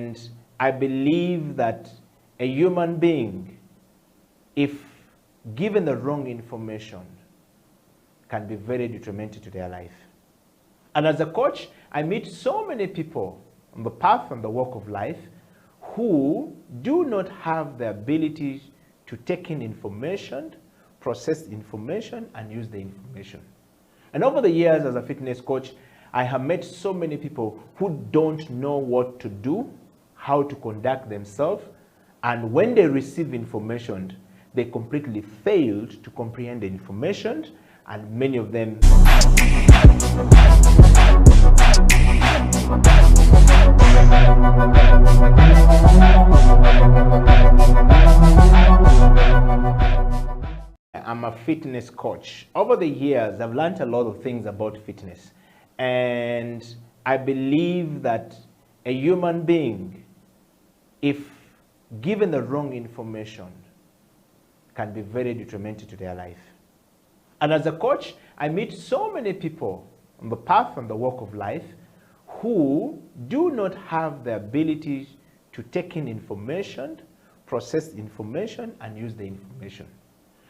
And I believe that a human being, if given the wrong information, can be very detrimental to their life. And as a coach, I meet so many people on the path and the walk of life who do not have the ability to take in information, process information, and use the information. And over the years as a fitness coach, I have met so many people who don't know what to do, how to conduct themselves, and when they receive information, they completely failed to comprehend the information, and many of them I'm a fitness coach. Over the years, I've learned a lot of things about fitness. And I believe that a human being, if given the wrong information, can be very detrimental to their life. And as a coach, I meet so many people on the path and the walk of life who do not have the ability to take in information, process information, and use the information.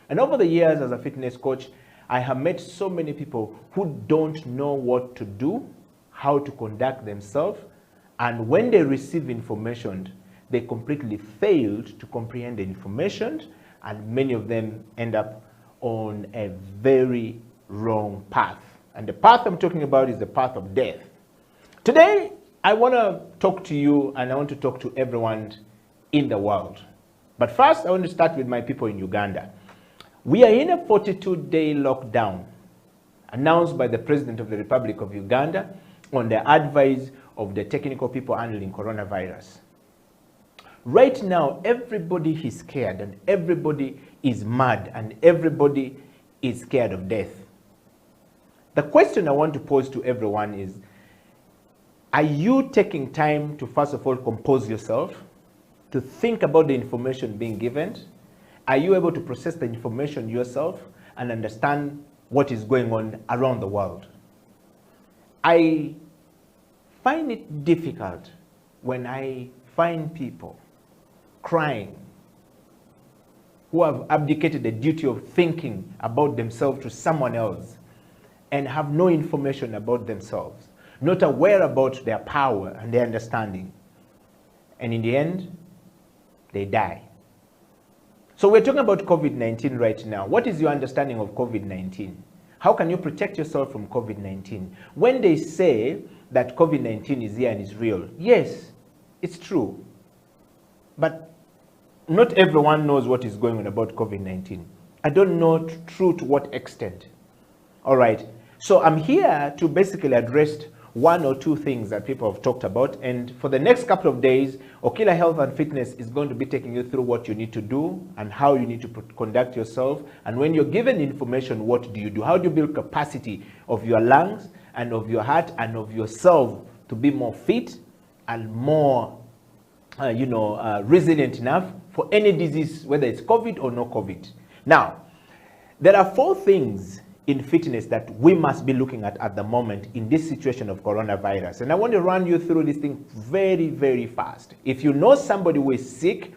And over the years as a fitness coach, I have met so many people who don't know what to do, how to conduct themselves, and when they receive information, they completely failed to comprehend the information, and many of them end up on a very wrong path. And the path I'm talking about is the path of death. Today, I want to talk to you, and I want to talk to everyone in the world. But first, I want to start with my people in Uganda. We are in a 42-day lockdown announced by the President of the Republic of Uganda on the advice of the technical people handling coronavirus. Right now, everybody is scared and everybody is mad and everybody is scared of death. The question I want to pose to everyone is, are you taking time to first of all compose yourself, to think about the information being given? Are you able to process the information yourself and understand what is going on around the world? I find it difficult when I find people crying who have abdicated the duty of thinking about themselves to someone else and have no information about themselves, not aware about their power and their understanding. And in the end, they die. So we're talking about COVID-19 right now. What is your understanding of COVID-19? How can you protect yourself from COVID-19? When they say that COVID-19 is here and is real, yes, it's true. But not everyone knows what is going on about COVID-19. I don't know true to what extent. All right. So I'm here to basically address one or two things that people have talked about. And for the next couple of days, Okila Health and Fitness is going to be taking you through what you need to do and how you need to conduct yourself. And when you're given information, what do you do? How do you build capacity of your lungs and of your heart and of yourself to be more fit and more, resilient enough for any disease, whether it's COVID or no COVID. Now, there are 4 things in fitness that we must be looking at the moment in this situation of coronavirus. And I want to run you through this thing very, very fast. If you know somebody who is sick,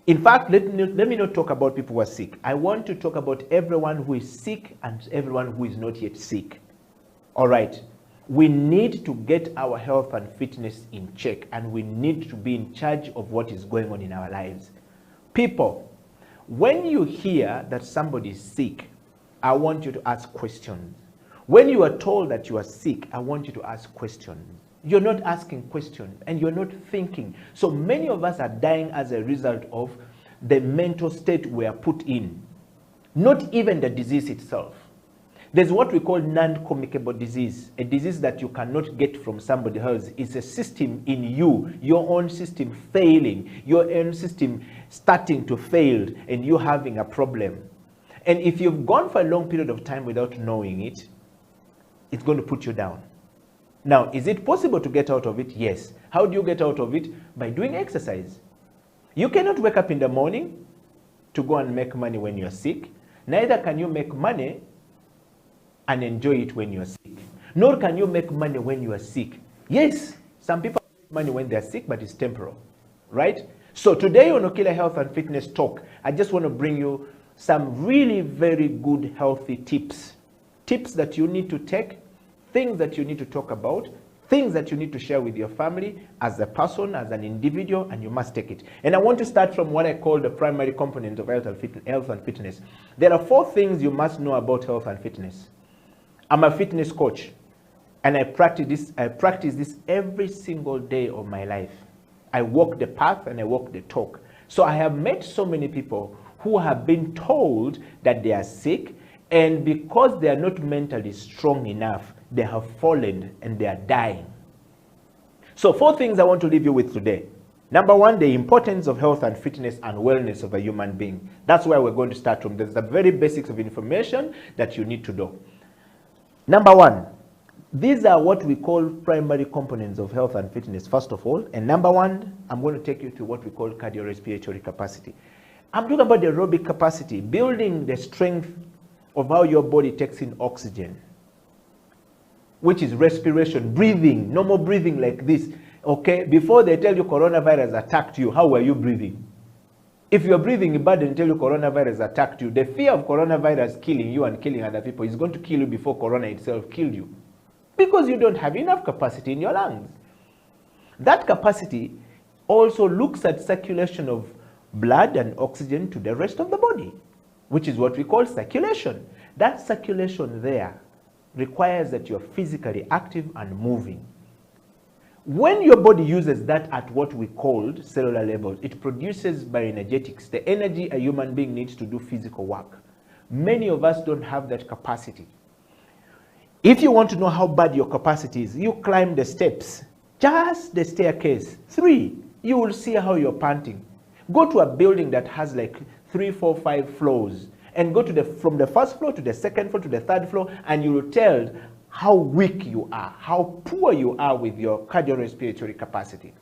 in fact, let me not talk about people who are sick. I want to talk about everyone who is sick and everyone who is not yet sick. All right. We need to get our health and fitness in check, and we need to be in charge of what is going on in our lives. People, when you hear that somebody is sick, I want you to ask questions. When you are told that you are sick, I want you to ask questions. You're not asking questions and you're not thinking. So many of us are dying as a result of the mental state we are put in, not even the disease itself. There's what we call non-communicable disease, a disease that you cannot get from somebody else. It's a system in you, your own system failing, your own system starting to fail, and you having a problem. And if you've gone for a long period of time without knowing it, it's going to put you down. Now, is it possible to get out of it? Yes. How do you get out of it? By doing exercise. You cannot wake up in the morning to go and make money when you're sick. Neither can you make money and enjoy it when you're sick. Nor can you make money when you are sick. Yes, some people are money when they're sick, but it's temporal, right? So today on Okila Health and Fitness Talk, I just want to bring you some really very good healthy tips that you need to take, things that you need to talk about, things that you need to share with your family as a person, as an individual, and you must take it. And I want to start from what I call the primary component of health and fitness. There are 4 things you must know about health and fitness. I'm a fitness coach, and I practice this every single day of my life. I walk the path and I walk the talk. So I have met so many people who have been told that they are sick, and because they are not mentally strong enough, they have fallen and they are dying. So 4 things I want to leave you with today. Number 1, the importance of health and fitness and wellness of a human being. That's where we're going to start from. There's the very basics of information that you need to know. Number 1, these are what we call primary components of health and fitness, first of all. And number 1, I'm going to take you to what we call cardiorespiratory capacity. I'm talking about the aerobic capacity, building the strength of how your body takes in oxygen, which is respiration, breathing, normal breathing like this. Okay, before they tell you coronavirus attacked you, how were you breathing? If you're breathing bad and tell you coronavirus attacked you, the fear of coronavirus killing you and killing other people is going to kill you before corona itself killed you, because you don't have enough capacity in your lungs. That capacity also looks at circulation of blood and oxygen to the rest of the body, which is what we call circulation. That circulation there requires that you're physically active and moving. When your body uses that at what we called cellular level, it produces bioenergetics, the energy a human being needs to do physical work. Many of us don't have that capacity. If you want to know how bad your capacity is, you climb the steps, just the staircase, 3, you will see how you're panting. Go to a building that has like 3, 4, 5 floors, and go to from the first floor to the second floor to the third floor, and you will tell how weak you are, how poor you are with your cardiorespiratory capacity.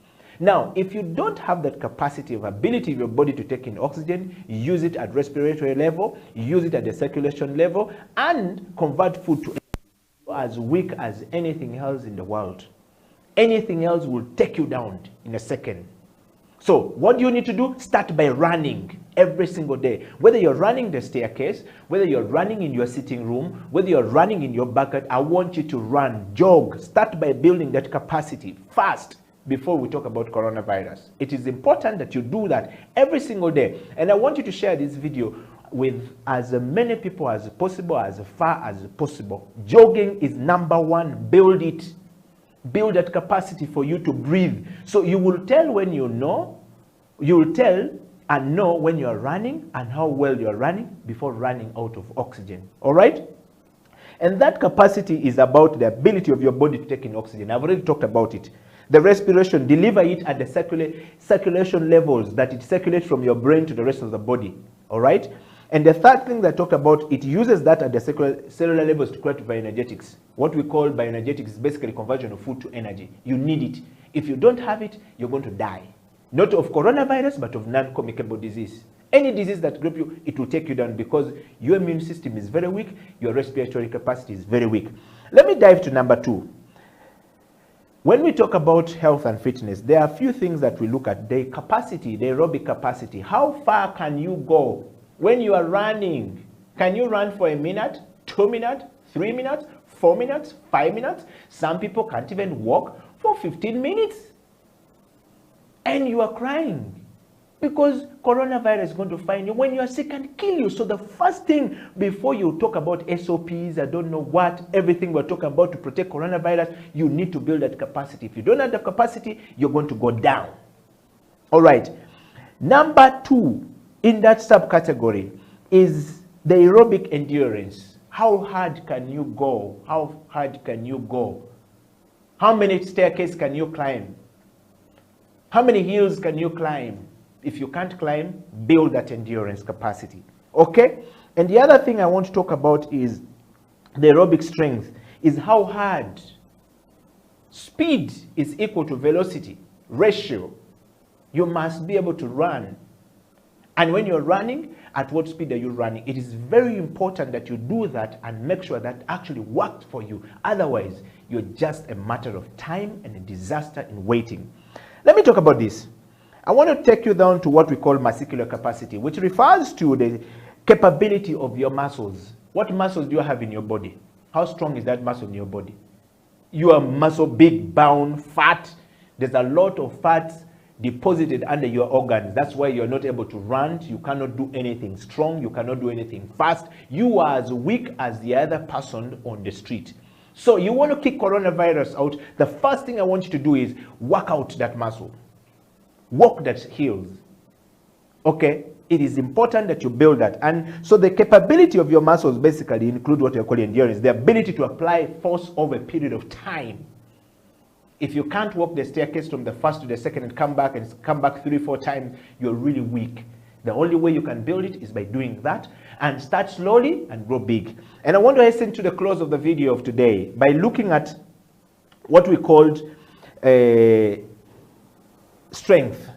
Now, if you don't have that capacity of ability of your body to take in oxygen, use it at respiratory level, use it at the circulation level, and convert food to as weak as anything else in the world. Anything else will take you down in a second. So what do you need to do? Start by running every single day. Whether you're running the staircase, whether you're running in your sitting room, whether you're running in your backyard, I want you to run, jog. Start by building that capacity fast before we talk about coronavirus. It is important that you do that every single day. And I want you to share this video with as many people as possible, as far as possible. Jogging is number 1. Build it. Build that capacity for you to breathe. So you will tell when you know, you will tell and know when you're running and how well you're running before running out of oxygen. All right? And that capacity is about the ability of your body to take in oxygen. I've already talked about it. The respiration, deliver it at the circulation levels that it circulates from your brain to the rest of the body. All right? And the third thing that I talked about, it uses that at the cellular levels to create bioenergetics. What we call bioenergetics is basically conversion of food to energy. You need it. If you don't have it, you're going to die. Not of coronavirus, but of non-communicable disease. Any disease that grip you, it will take you down because your immune system is very weak, your respiratory capacity is very weak. Let me dive to number 2. When we talk about health and fitness, there are a few things that we look at. The capacity, the aerobic capacity. How far can you go? When you are running, can you run for 1 minute, 2 minutes, 3 minutes, 4 minutes, 5 minutes? Some people can't even walk for 15 minutes. And you are crying because coronavirus is going to find you when you are sick and kill you. So the first thing before you talk about SOPs, I don't know what, everything we're talking about to protect coronavirus, you need to build that capacity. If you don't have the capacity, you're going to go down. All right. Number 2. In that subcategory is the aerobic endurance. How hard can you go? How hard can you go? How many staircases can you climb? How many hills can you climb? If you can't climb, build that endurance capacity. Okay? And the other thing I want to talk about is the aerobic strength, is how hard. Speed is equal to velocity ratio. You must be able to run. And when you're running, at what speed are you running? It is very important that you do that and make sure that actually worked for you. Otherwise, you're just a matter of time and a disaster in waiting. Let me talk about this. I want to take you down to what we call muscular capacity, which refers to the capability of your muscles. What muscles do you have in your body? How strong is that muscle in your body? You are muscle big, bound, fat. There's a lot of fat deposited under your organs. That's why you're not able to run. You cannot do anything strong. You cannot do anything fast. You are as weak as the other person on the street. So you want to kick coronavirus out. The first thing I want you to do is work out that muscle. Work that heals. Okay? It is important that you build that. And so the capability of your muscles basically include what you call endurance, the ability to apply force over a period of time. If you can't walk the staircase from the first to the second and come back 3-4 times, you're really weak. The only way you can build it is by doing that, and start slowly and grow big. And I want to hasten to the close of the video of today by looking at what we called strength.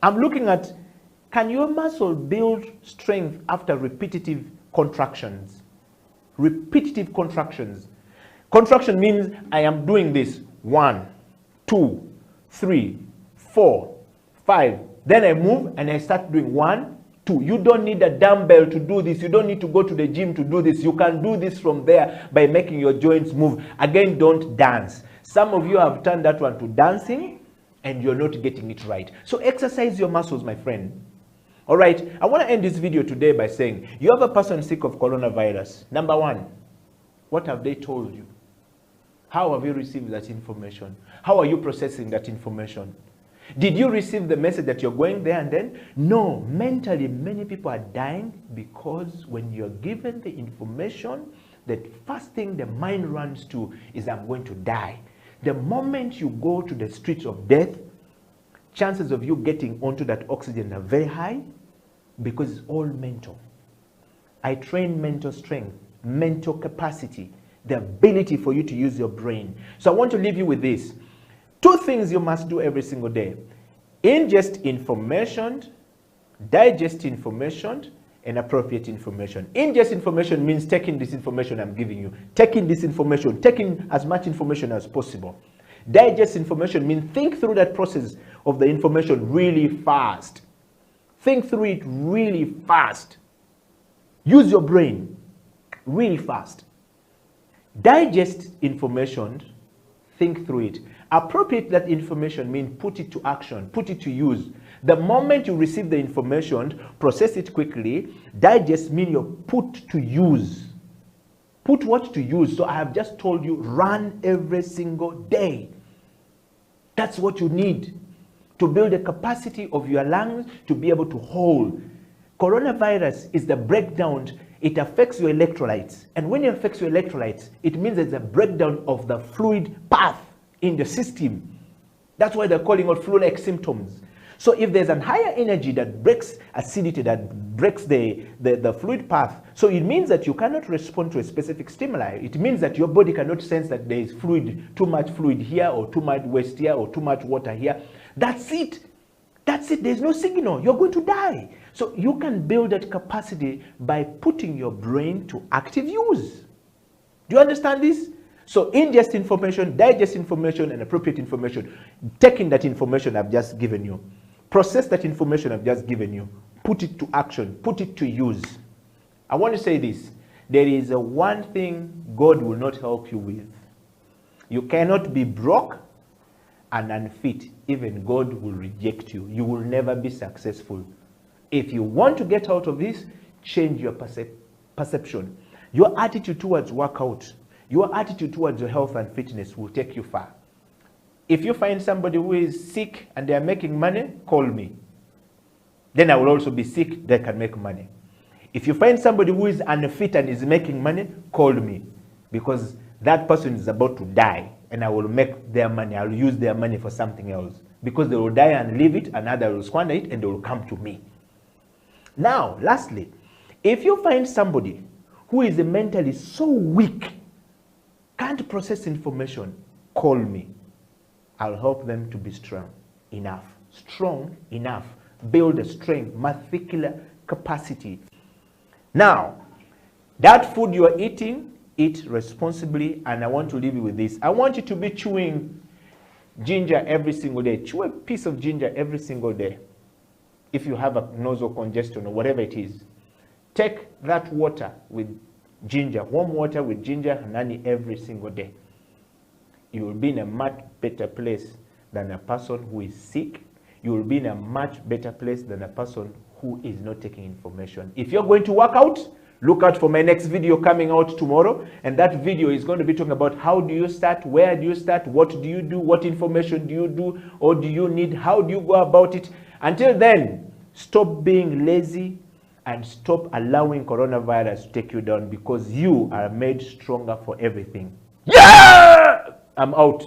I'm looking at, can your muscle build strength after repetitive contractions? Repetitive contractions. Contraction means I am doing this 1, 2, 3, 4, 5. Then I move and I start doing 1, 2. You don't need a dumbbell to do this. You don't need to go to the gym to do this. You can do this from there by making your joints move. Again, don't dance. Some of you have turned that one to dancing and you're not getting it right. So exercise your muscles, my friend. All right, I want to end this video today by saying, you have a person sick of coronavirus. Number one, what have they told you? How have you received that information? How are you processing that information? Did you receive the message that you're going there and then? No, mentally, many people are dying because when you're given the information, the first thing the mind runs to is, I'm going to die. The moment you go to the streets of death, chances of you getting onto that oxygen are very high because it's all mental. I train mental strength, mental capacity, the ability for you to use your brain. So I want to leave you with this. 2 things you must do every single day. Ingest information, digest information, and appropriate information. Ingest information means taking this information I'm giving you. Taking this information, taking as much information as possible. Digest information means think through that process of the information really fast. Think through it really fast. Use your brain really fast. Digest information, think through it. Appropriate that information means put it to action, put it to use. The moment you receive the information, process it quickly. Digest means you put to use. Put what to use? So I have just told you, run every single day. That's what you need to build the capacity of your lungs to be able to hold. Coronavirus is the breakdown. It affects your electrolytes. And when it affects your electrolytes, it means there's a breakdown of the fluid path in the system. That's why they're calling it flu-like symptoms. So if there's a higher energy that breaks acidity, that breaks the fluid path, so it means that you cannot respond to a specific stimuli. It means that your body cannot sense that there is fluid, too much fluid here, or too much waste here, or too much water here. That's it. That's it. There's no signal. You're going to die. So you can build that capacity by putting your brain to active use. Do you understand this? So ingest information, digest information, and appropriate information. Taking that information I've just given you. Process that information I've just given you. Put it to action. Put it to use. I want to say this. There is a one thing God will not help you with. You cannot be broke and unfit. Even God will reject you. You will never be successful. If you want to get out of this, change your perception. Your attitude towards workout, your attitude towards your health and fitness will take you far. If you find somebody who is sick and they are making money, call me. Then I will also be sick, they can make money. If you find somebody who is unfit and is making money, call me. Because that person is about to die and I will make their money. I will use their money for something else. Because they will die and leave it, another will squander it, and they will come to me. Now, lastly, if you find somebody who is mentally so weak, can't process information, call me. I'll help them to be strong enough. Strong enough. Build a strength, muscular capacity. Now, that food you are eating, eat responsibly, and I want to leave you with this. I want you to be chewing ginger every single day. Chew a piece of ginger every single day. If you have a nasal congestion or whatever it is, take that water with ginger, warm water with ginger and honey every single day. You will be in a much better place than a person who is sick. You will be in a much better place than a person who is not taking information. If you're going to work out, look out for my next video coming out tomorrow. And that video is going to be talking about how do you start, where do you start, what do you do, what information do you do, or do you need, how do you go about it. Until then, stop being lazy and stop allowing coronavirus to take you down, because you are made stronger for everything. Yeah! I'm out.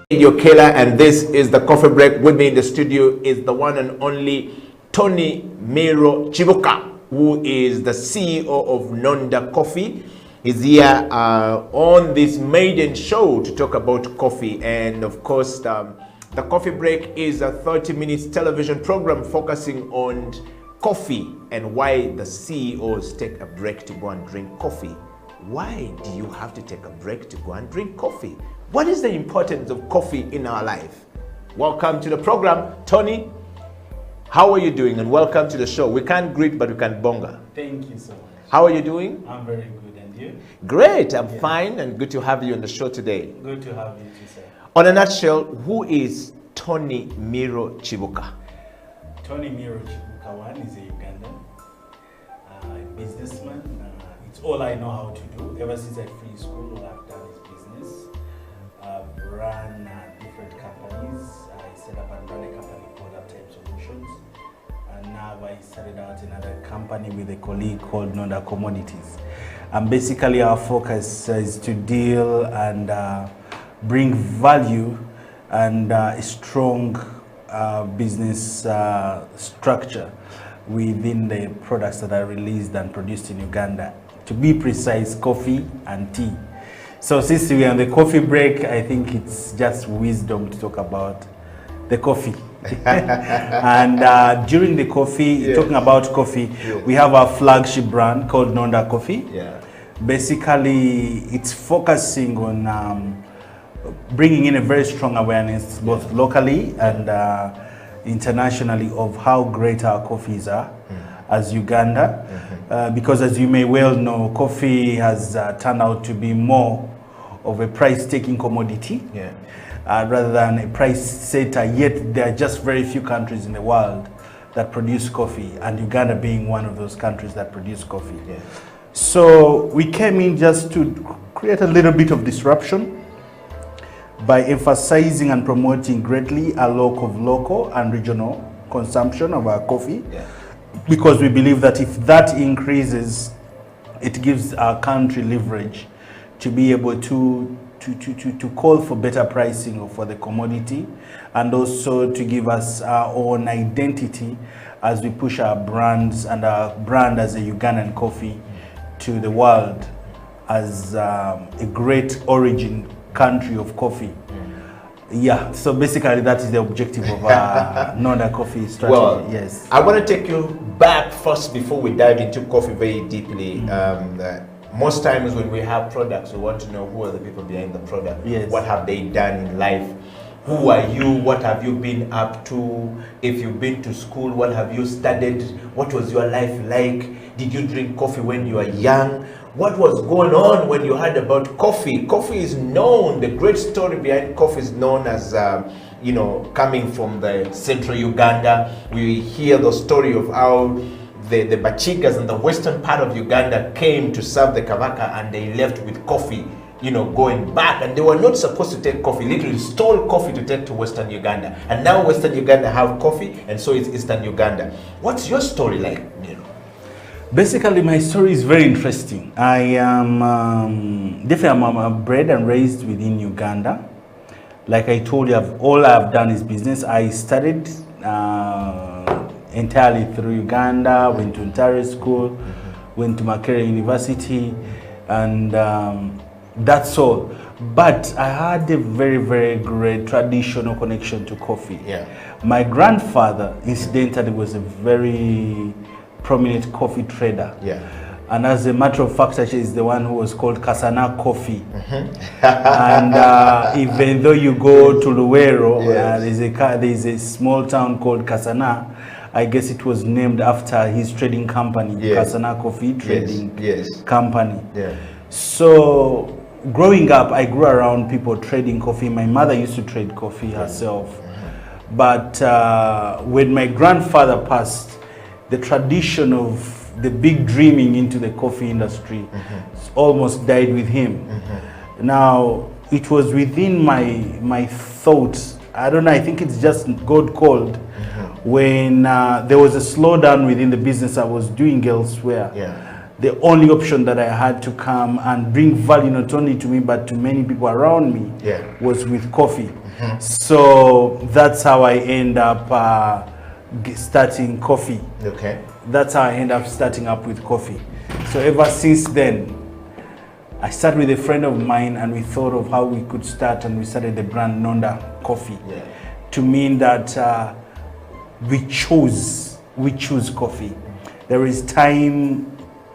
Your killer, and this is the coffee break. With me in the studio is the one and only Tony Miro Chibuka, who is the CEO of Nonda Coffee. He's here on this maiden show to talk about coffee. And of course, the coffee break is a 30 minutes television program focusing on coffee and why the CEOs take a break to go and drink coffee. Why do you have to take a break to go and drink coffee? What is the importance of coffee in our life? Welcome to the program, Tony. How are you doing? And welcome to the show. We can't greet, but we can bonga. Thank you so much. How are you doing? I'm very good, and you? Great, I'm fine, and good to have you on the show today. Good to have you too, sir. On a nutshell, who is Tony Miro Chibuka? Tony Miro Chibuka one is a Ugandan, a businessman. It's all I know how to do. Ever since I finished school, all I've done is business. I've run different companies. I set up and run a company called Uptime Solutions. And now I started out another company with a colleague called Nonda Commodities. And basically our focus is to deal and bring value and a strong business structure within the products that are released and produced in Uganda. To be precise, coffee and tea. So since we are on the coffee break, I think it's just wisdom to talk about the coffee. And during the coffee, talking about coffee, we have our flagship brand called Nonda Coffee. Basically, it's focusing on bringing in a very strong awareness, both locally and internationally, of how great our coffees are as Uganda. Because as you may well know, coffee has turned out to be more of a price-taking commodity rather than a price setter. Yet there are just very few countries in the world that produce coffee, and Uganda being one of those countries that produce coffee. So we came in just to create a little bit of disruption by emphasizing and promoting greatly a local and regional consumption of our coffee. Because we believe that if that increases, it gives our country leverage to be able to call for better pricing for the commodity, and also to give us our own identity as we push our brands and our brand as a Ugandan coffee to the world as a great origin country of coffee. So basically that is the objective of our Nonda Coffee strategy. Well, yes. I want to take you back first before we dive into coffee very deeply. Most times when we have products, we want to know who are the people behind the product. What have they done in life? Who are you? What have you been up to? If you've been to school, what have you studied? What was your life like? Did you drink coffee when you were young? What was going on when you heard about coffee? Coffee is known, the great story behind coffee is known as, coming from the central Uganda. We hear the story of how the Bachigas in the western part of Uganda came to serve the Kavaka, and they left with coffee, going back. And they were not supposed to take coffee, literally stole coffee to take to western Uganda. And now western Uganda have coffee, and so is eastern Uganda. What's your story like, Basically, my story is very interesting. I am definitely I'm bred and raised within Uganda. Like I told you, all I've done is business. I studied entirely through Uganda, went to Ontario School, went to Makerere University, and that's all. But I had a very, very great traditional connection to coffee. Yeah. My grandfather, incidentally, was a very prominent coffee trader. Yeah. And as a matter of fact, actually, is the one who was called Kasana Coffee. And even though you go to Luwero, there's a small town called Kasana. I guess it was named after his trading company, Kasana Coffee Trading Company. Yeah. So growing up, I grew around people trading coffee. My mother used to trade coffee herself. But when my grandfather passed, the tradition of the big dreaming into the coffee industry almost died with him. Now, it was within my thoughts, I don't know, I think it's just God called, when there was a slowdown within the business I was doing elsewhere. The only option that I had to come and bring value not only to me but to many people around me was with coffee. So that's how I end up starting coffee. That's how I end up starting up with coffee. So ever since then, I started with a friend of mine and we thought of how we could start, and we started the brand Nonda Coffee. To mean that we choose coffee. There is time.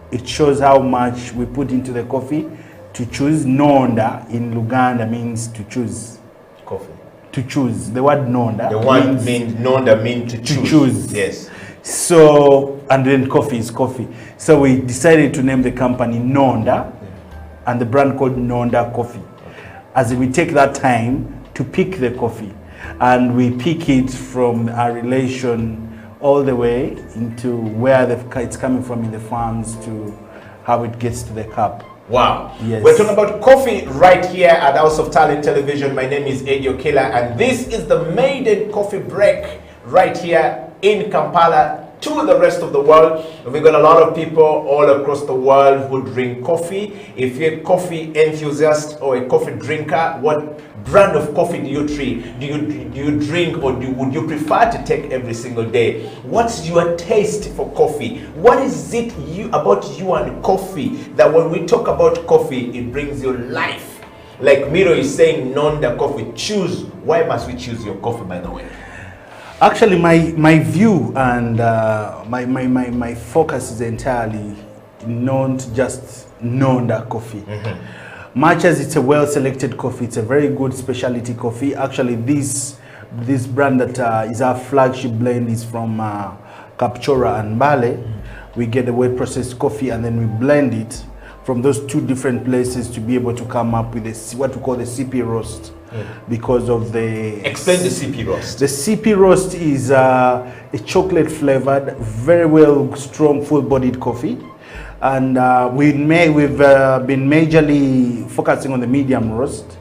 It shows how much we put into the coffee. To choose Nonda in Luganda means to choose. Coffee. To choose. The word Nonda. The word means Nonda means to choose. To choose. Yes. So, and then coffee is coffee. So we decided to name the company Nonda and the brand called Nonda Coffee. As we take that time to pick the coffee, and we pick it from our relation all the way into where it's coming from in the farms to how it gets to the cup. Wow. Yes. We're talking about coffee right here at House of Talent Television. My name is Eddie Okela, and this is the maiden coffee break right here in Kampala to the rest of the world. We've got a lot of people all across the world who drink coffee. If you're a coffee enthusiast or a coffee drinker, what brand of coffee do you drink? Do you drink, or would you prefer to take every single day? What's your taste for coffee? What is it about you and coffee that when we talk about coffee, it brings you life? Like Miro is saying, Nonda Coffee, choose. Why must we choose your coffee, by the way? Actually, my view and my focus is entirely not just Nonda Coffee. Much as it's a well-selected coffee, it's a very good specialty coffee. Actually, this brand that is our flagship blend is from Kapchora and Mbale. We get the wet-processed coffee and then we blend it from those two different places to be able to come up with what we call the CP roast. Because of the... Explain the CP roast. The CP roast is a chocolate flavored, very well strong, full-bodied coffee. And we've been majorly focusing on the medium roast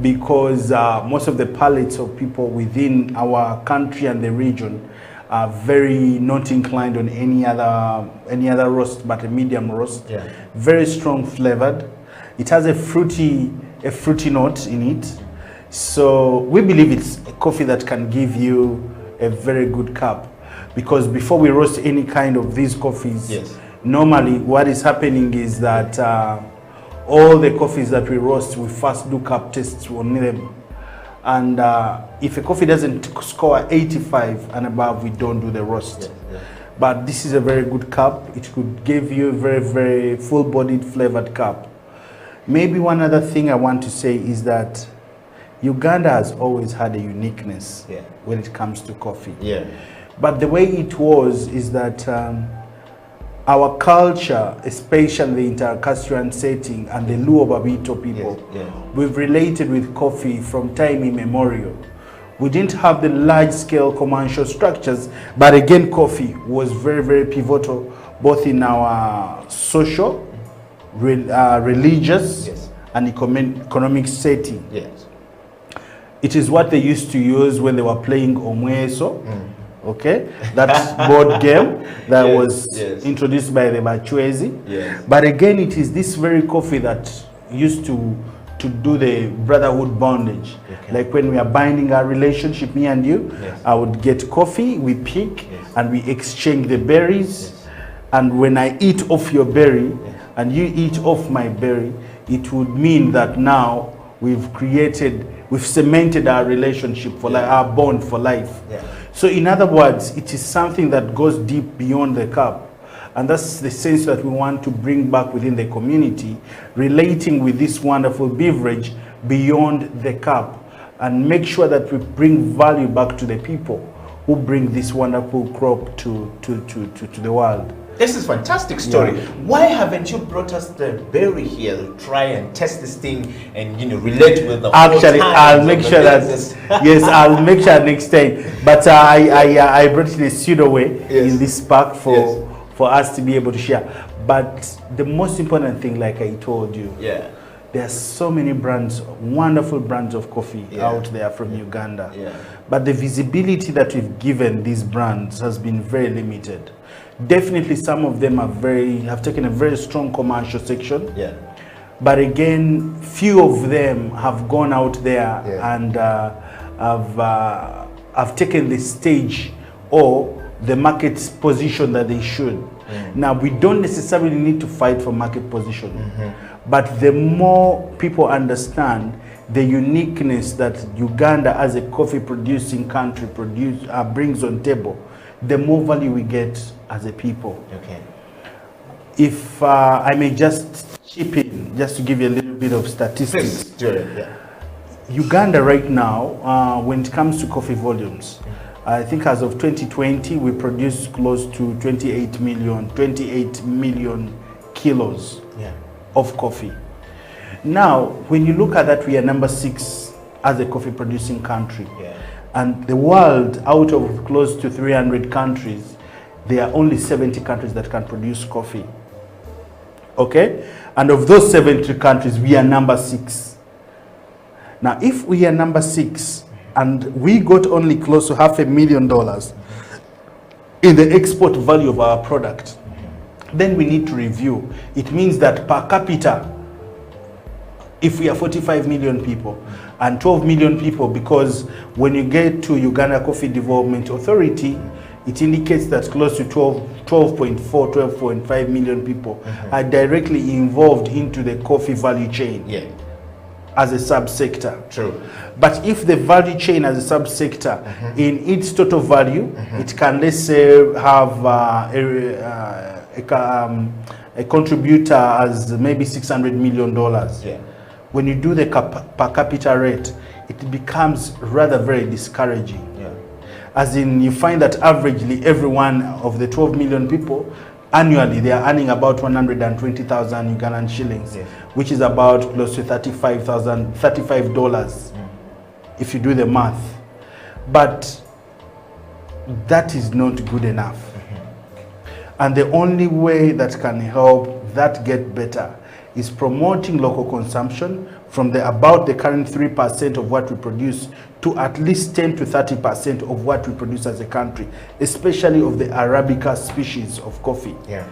because most of the palates of people within our country and the region are very not inclined on any other roast but a medium roast. Very strong flavored. It has a fruity note in it. So we believe it's a coffee that can give you a very good cup, because before we roast any kind of these coffees, normally what is happening is that all the coffees that we roast, we first do cup tests on them. And if a coffee doesn't score 85 and above, we don't do the roast. But this is a very good cup. It could give you a very, very full-bodied flavored cup. Maybe one other thing I want to say is that Uganda has always had a uniqueness when it comes to coffee. But the way it was is that our culture, especially the intercastrian setting and the Luo Babito people, we've related with coffee from time immemorial. We didn't have the large-scale commercial structures, but again, coffee was very, very pivotal, both in our social, religious, and economic setting. It is what they used to use when they were playing Omweso, okay? That board game that was introduced by the Bachwezi. But again, it is this very coffee that used to do the brotherhood bondage. Like when we are binding our relationship, me and you, I would get coffee, we pick, and we exchange the berries. And when I eat off your berry, and you eat off my berry, it would mean that now we've cemented our relationship for like our bond for life. Yeah. So in other words, it is something that goes deep beyond the cup. And that's the sense that we want to bring back within the community, relating with this wonderful beverage beyond the cup, and make sure that we bring value back to the people who bring this wonderful crop to the world. This is a fantastic story. Yeah. Why haven't you brought us the berry here to try and test this thing and relate with the Actually, I'll make sure that yes, I'll make sure next time. But I brought it a pseudo way in this pack for us to be able to share. But the most important thing, like I told you, there are so many brands, wonderful brands of coffee out there from Uganda. Yeah. But the visibility that we've given these brands has been very limited. Definitely some of them have taken a very strong commercial section. Yeah. But again, few of them have gone out there and have taken the stage or the market's position that they should. Now, we don't necessarily need to fight for market position, but the more people understand the uniqueness that Uganda as a coffee producing country brings on table, the more value we get as a people. Okay. If I may just chip in, just to give you a little bit of statistics. Please, Uganda right now, when it comes to coffee volumes, I think as of 2020, we produce close to 28 million kilos of coffee. Now, when you look at that, we are number 6 as a coffee producing country. Yeah. And the world, out of close to 300 countries, there are only 70 countries that can produce coffee. Okay? And of those 70 countries, we are number 6. Now, if we are number 6, and we got only close to $500,000 in the export value of our product, then we need to review. It means that per capita, if we are 45 million people and 12 million people, because when you get to Uganda Coffee Development Authority, it indicates that close to 12.5 million people are directly involved into the coffee value chain. Yeah. As a subsector. True. But if the value chain as a subsector, in its total value, it can, let's say, have a contributor as maybe $600 million. Yeah. When you do the per capita rate, it becomes rather very discouraging. Yeah. As in, you find that averagely every one of the 12 million people, annually, they are earning about 120,000 Ugandan shillings, which is about close to $35 if you do the math. But that is not good enough. And the only way that can help that get better is promoting local consumption from about the current 3% of what we produce to at least 10 to 30% of what we produce as a country, especially of the Arabica species of coffee. Yeah.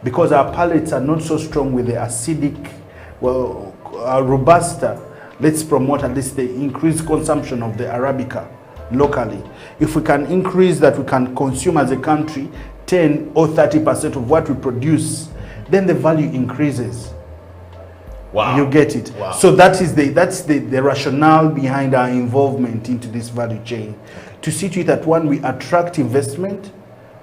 Because our palates are not so strong with the acidic, Robusta. Let's promote at least the increased consumption of the Arabica locally. If we can increase that, we can consume as a country 10 or 30% of what we produce, then the value increases. Wow. You get it. Wow. So that's the rationale behind our involvement into this value chain. To see to it that, one, we attract investment,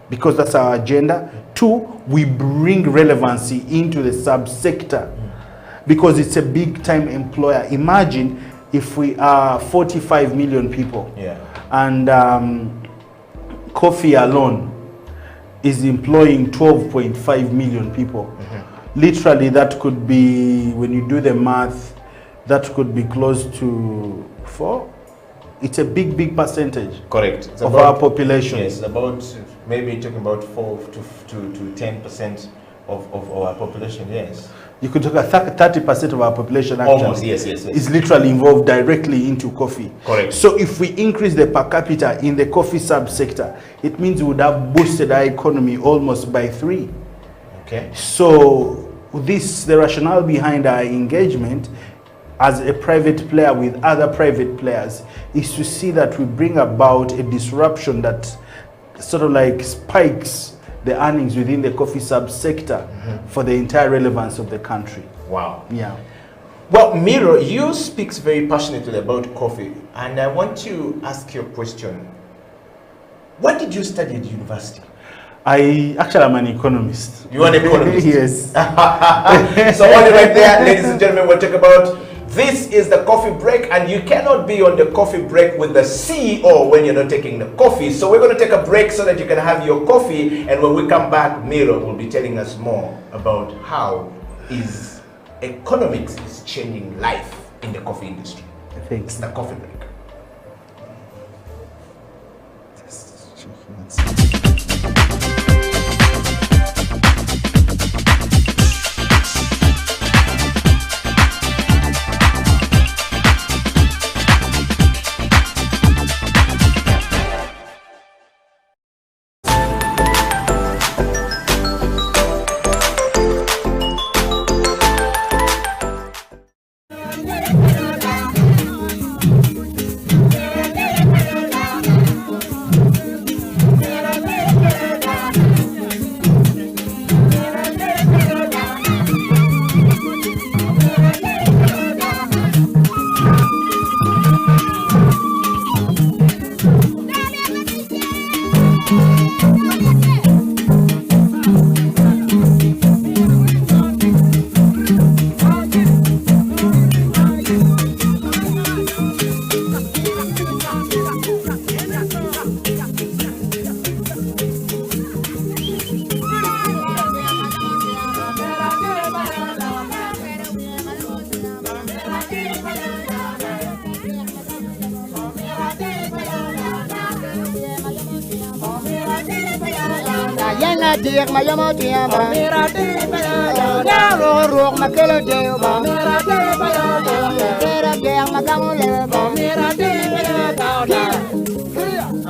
because that's our agenda. 2, we bring relevancy into the subsector, because it's a big time employer. Imagine if we are 45 million people, and coffee alone is employing 12.5 million people. Literally, that could be, when you do the math, that could be close to 4. It's a big percentage. Correct. It's of our population. Yes, about maybe talking about 4 to 10% of our population. Yes. You could talk about 30% of our population actually. Almost, yes. Is literally involved directly into coffee. Correct. So if we increase the per capita in the coffee subsector, it means we would have boosted our economy almost by 3. Okay. So the rationale behind our engagement as a private player with other private players is to see that we bring about a disruption that sort of like spikes the earnings within the coffee subsector for the entire relevance of the country. Wow. Yeah. Well, Miro, you speak very passionately about coffee, and I want to ask you a question. What did you study at university? I'm an economist. You're an economist? Yes. So hold it right there, ladies and gentlemen, we'll talk about this is the coffee break, and you cannot be on the coffee break with the CEO when you're not taking the coffee. So we're going to take a break so that you can have your coffee, and when we come back, Miro will be telling us more about how economics is changing life in the coffee industry. Thanks. It's the coffee break. Diek ma yamo tiya ba mera de ba ya ro ma kelo de ba mera de ba ya de ma gamu le ba mera de ba ya da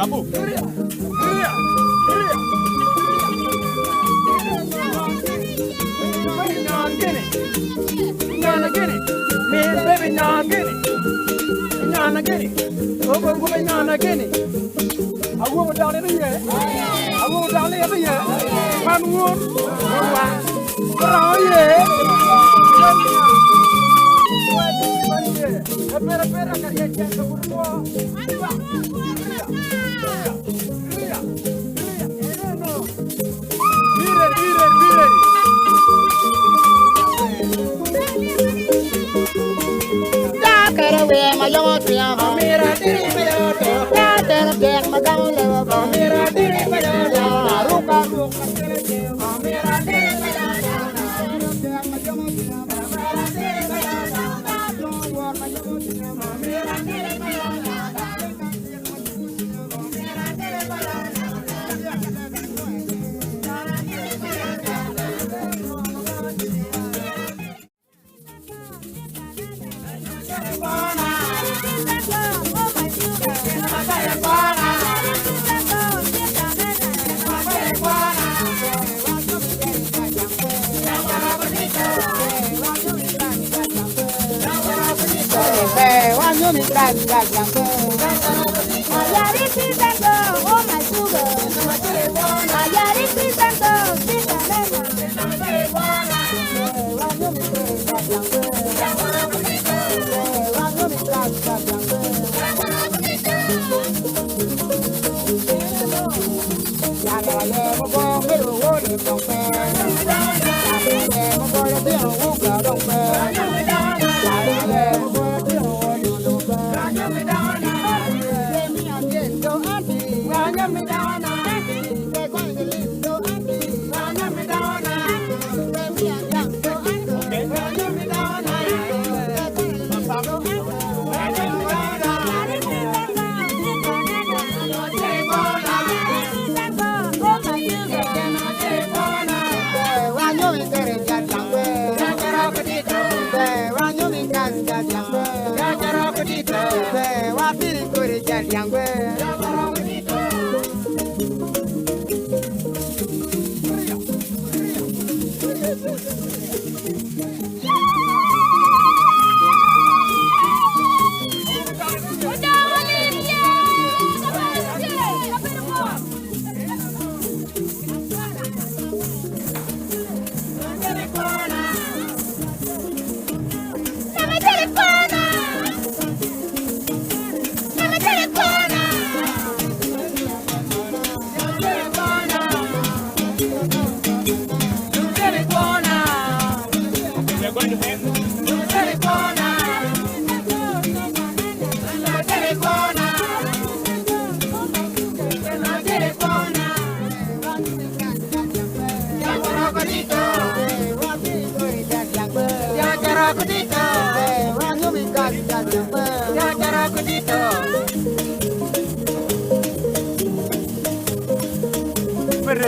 abu Nana get it, me baby nana get it, oh nana get it. I will down every year. I will down every year. Man wood. Oh yeah. My young man, I'm here. My young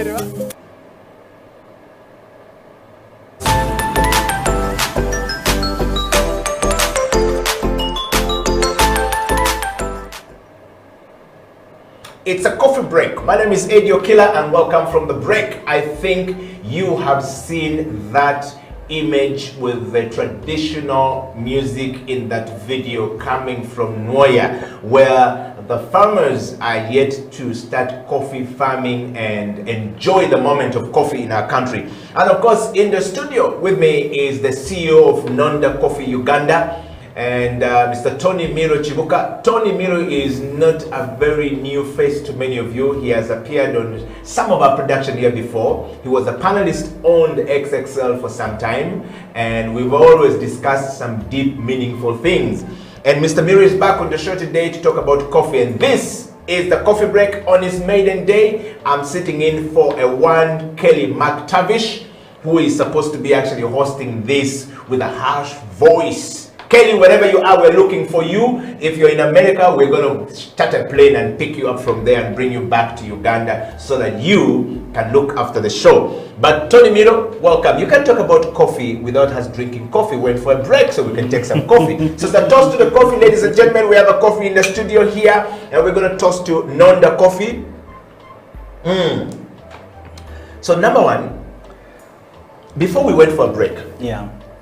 It's a coffee break. My name is Eddie Okila and welcome from the break. I think you have seen that image with the traditional music in that video coming from Noya, where the farmers are yet to start coffee farming and enjoy the moment of coffee in our country. And of course, in the studio with me is the CEO of Nonda Coffee Uganda, and Mr. Tony Miro Chibuka. Tony Miro is not a very new face to many of you. He has appeared on some of our production here before. He was a panelist on the XXL for some time, and we've always discussed some deep, meaningful things. And Mr. Miro is back on the show today to talk about coffee, and this is the coffee break on his maiden day. I'm sitting in for a one Kelly McTavish, who is supposed to be actually hosting this with a harsh voice. Kelly, wherever you are, we're looking for you. If you're in America, we're going to start a plane and pick you up from there and bring you back to Uganda so that you can look after the show. But Tony Miro, welcome. You can talk about coffee without us drinking coffee. Wait for a break so we can take some coffee. So it's a toast to the coffee, ladies and gentlemen. We have a coffee in the studio here, and we're going to toast to Nonda Coffee. So number one, before we went for a break,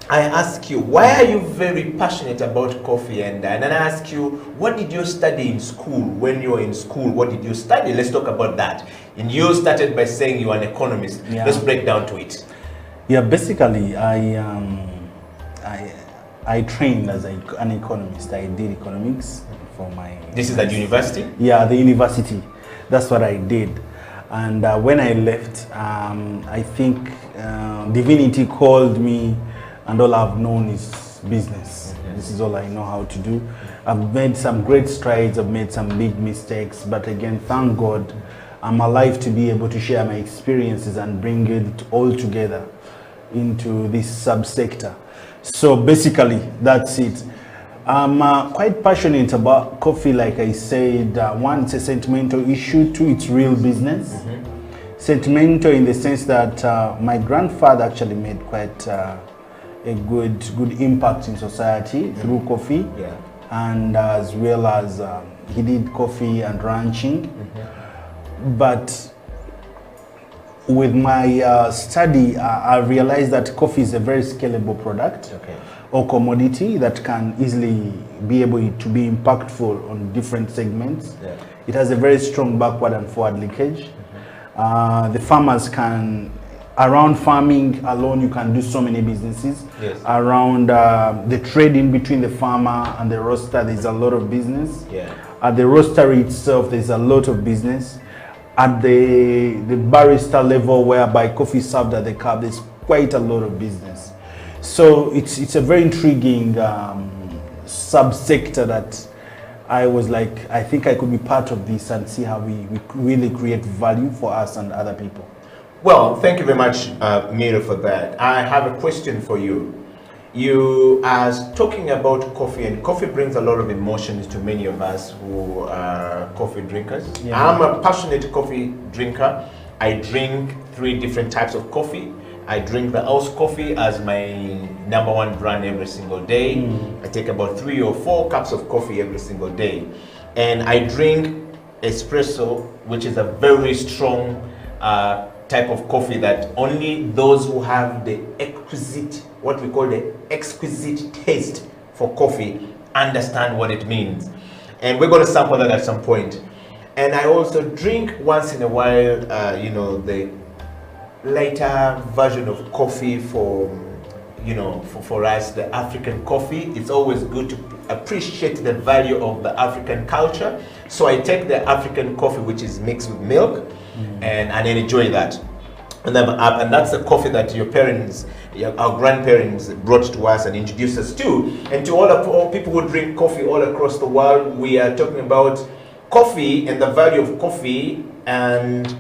I ask you, why are you very passionate about coffee? And then I ask you, what did you study in school? When you were in school, what did you study? Let's talk about that. And you started by saying you are an economist. Let's break down to it. Yeah, basically, I trained as an economist. I did economics for my... This is at university? Yeah, the university. That's what I did. And when I left, I think Divinity called me, and all I've known is business. This is all I know how to do. I've made some great strides, I've made some big mistakes, but again, thank God, I'm alive to be able to share my experiences and bring it all together into this subsector. So basically, that's it. I'm quite passionate about coffee, like I said. One, it's a sentimental issue. Two, it's real business. Sentimental in the sense that my grandfather actually made quite a good impact in society through coffee, and as well as he did coffee and ranching. But with my study, I realized that coffee is a very scalable product or commodity that can easily be able to be impactful on different segments. It has a very strong backward and forward linkage. The farmers can, around farming alone, you can do so many businesses. Around the trading between the farmer and the roaster, there's a lot of business. At the roastery itself, there's a lot of business. At the barista level, whereby coffee is served at the cup, there's quite a lot of business. So it's a very intriguing subsector that I was like, I think I could be part of this and see how we really create value for us and other people. Well, thank you very much, Miro, for that. I have a question for you. You are talking about coffee, and coffee brings a lot of emotions to many of us who are coffee drinkers. I'm a passionate coffee drinker. I drink 3 different types of coffee. I drink the house coffee as my #1 brand every single day. I take about 3 or 4 cups of coffee every single day. And I drink espresso, which is a very strong type of coffee that only those who have the exquisite, what we call the exquisite taste for coffee, understand what it means. And we're going to sample that at some point. And I also drink once in a while, you know, the lighter version of coffee for, you know, for us, the African coffee. It's always good to appreciate the value of the African culture. So I take the African coffee, which is mixed with milk, and I enjoy that. And that's the coffee that your parents, our grandparents brought to us and introduced us to. And to all people who drink coffee all across the world, we are talking about coffee and the value of coffee and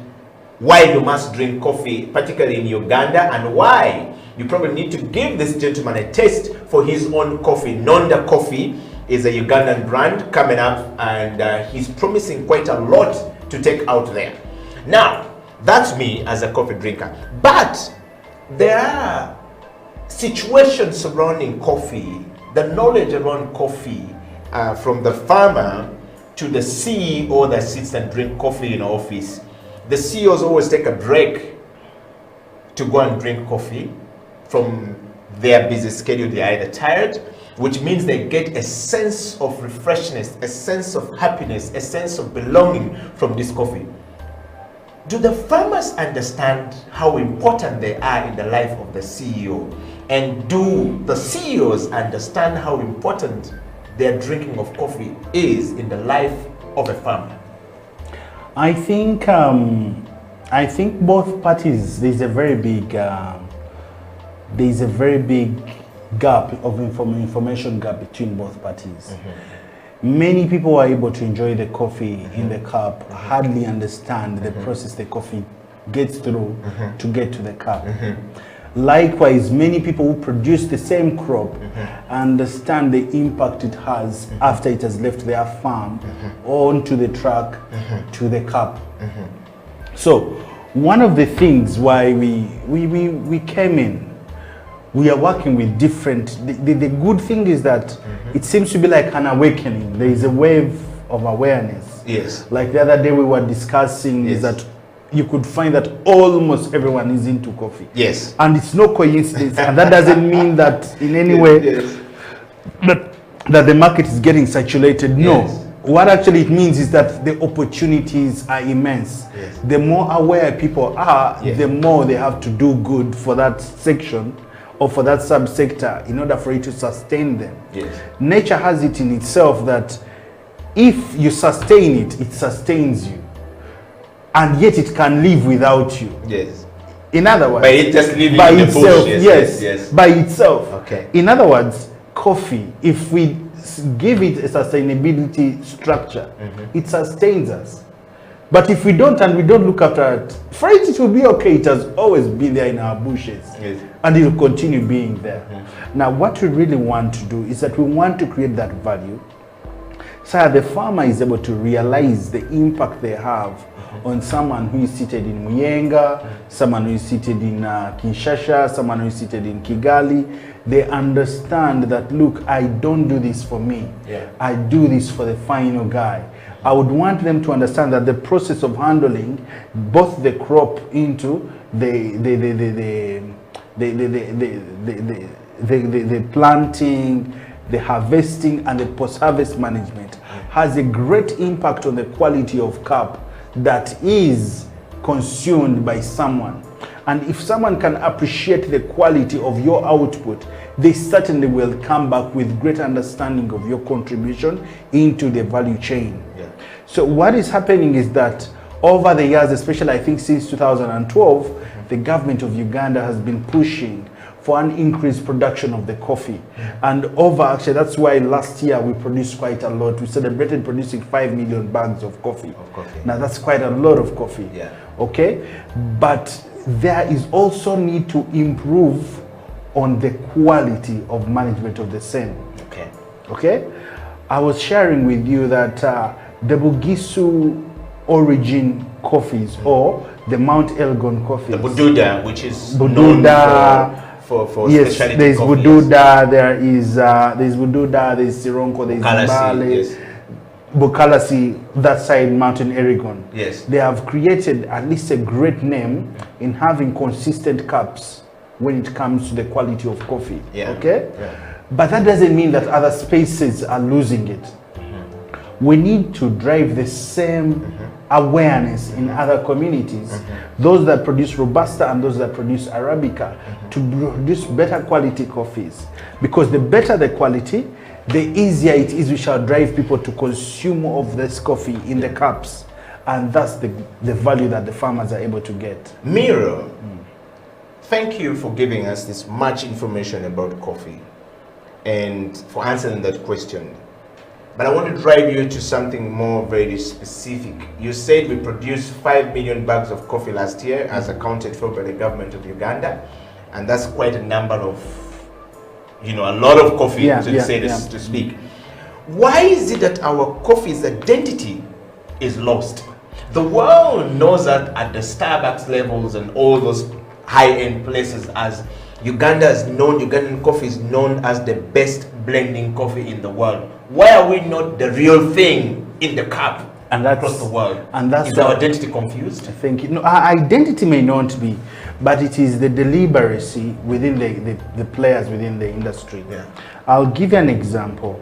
why you must drink coffee, particularly in Uganda, and why you probably need to give this gentleman a taste for his own coffee. Nonda Coffee is a Ugandan brand coming up, and he's promising quite a lot to take out there. Now, That's me as a coffee drinker. But there are situations surrounding coffee, the knowledge around coffee, from the farmer to the CEO that sits and drink coffee in office. The CEOs always take a break to go and drink coffee from their busy schedule. They are either tired, which means they get a sense of refreshness, a sense of happiness, a sense of belonging from this coffee. Do the farmers understand how important they are in the life of the CEO? And do the CEOs understand how important their drinking of coffee is in the life of a farmer? I think both parties, there's a very big gap of information gap between both parties. Many people are able to enjoy the coffee in the cup, hardly understand the process the coffee gets through to get to the cup. Likewise, many people who produce the same crop understand the impact it has after it has left their farm onto the truck to the cup. So one of the things why we came in, we are working with different, the good thing is that it seems to be like an awakening. There is a wave of awareness. Yes. Like the other day we were discussing is that you could find that almost everyone is into coffee. Yes. And it's no coincidence. And that doesn't mean that in any way that the market is getting saturated. No. Yes. What actually it means is that the opportunities are immense. Yes. The more aware people are, the more they have to do good for that section or for that subsector in order for it to sustain them. Yes. Nature has it in itself that if you sustain it, it sustains you. And yet it can live without you. Yes. In other words, by it just living by in the itself, bush. yes, by itself. Okay. In other words, coffee, if we give it a sustainability structure, it sustains us. But if we don't and we don't look after it, for it will be okay. It has always been there in our bushes. Yes. And it will continue being there. Now, what we really want to do is that we want to create that value so that the farmer is able to realize the impact they have on someone who is seated in Muyenga, someone who is seated in Kinshasa, someone who is seated in Kigali. They understand that, look, I don't do this for me. I do this for the final guy. I would want them to understand that the process of handling both the crop into the planting, the harvesting, and the post-harvest management has a great impact on the quality of cup that is consumed by someone. And if someone can appreciate the quality of your output, they certainly will come back with great understanding of your contribution into the value chain. So what is happening is that over the years, especially I think since 2012, the government of Uganda has been pushing for an increased production of the coffee. And actually, that's why last year we produced quite a lot. We celebrated producing 5 million bags of coffee. Now that's quite a lot of coffee. Okay? But there is also need to improve on the quality of management of the same. Okay? I was sharing with you that the Bugisu origin coffees or the Mount Elgon coffees. The Bududa, which is Bududa. For yes, specialty there's coffee, Bududa, there's Bududa, there's Sironko, there's Mbale, Bukalasi, that side, Mountain Erigon. They have created at least a great name in having consistent cups when it comes to the quality of coffee. Okay? But that doesn't mean that other spaces are losing it. We need to drive the same awareness in other communities, those that produce Robusta and those that produce Arabica, to produce better quality coffees. Because the better the quality, the easier it is we shall drive people to consume more of this coffee in the cups. And that's the value that the farmers are able to get. Miro, thank you for giving us this much information about coffee and for answering that question. But I want to drive you to something more very specific. You said we produced 5 million bags of coffee last year as accounted for by the government of Uganda. And that's quite a number of, a lot of coffee, to speak. Why is it that our coffee's identity is lost? The world knows that at the Starbucks levels and all those high-end places, as Ugandan coffee is known as the best blending coffee in the world. Why are we not the real thing in the cup and that's, across the world? And that's is our identity confused? I think our identity may not be, but it is the deliberacy within the players within the industry. Yeah. I'll give you an example.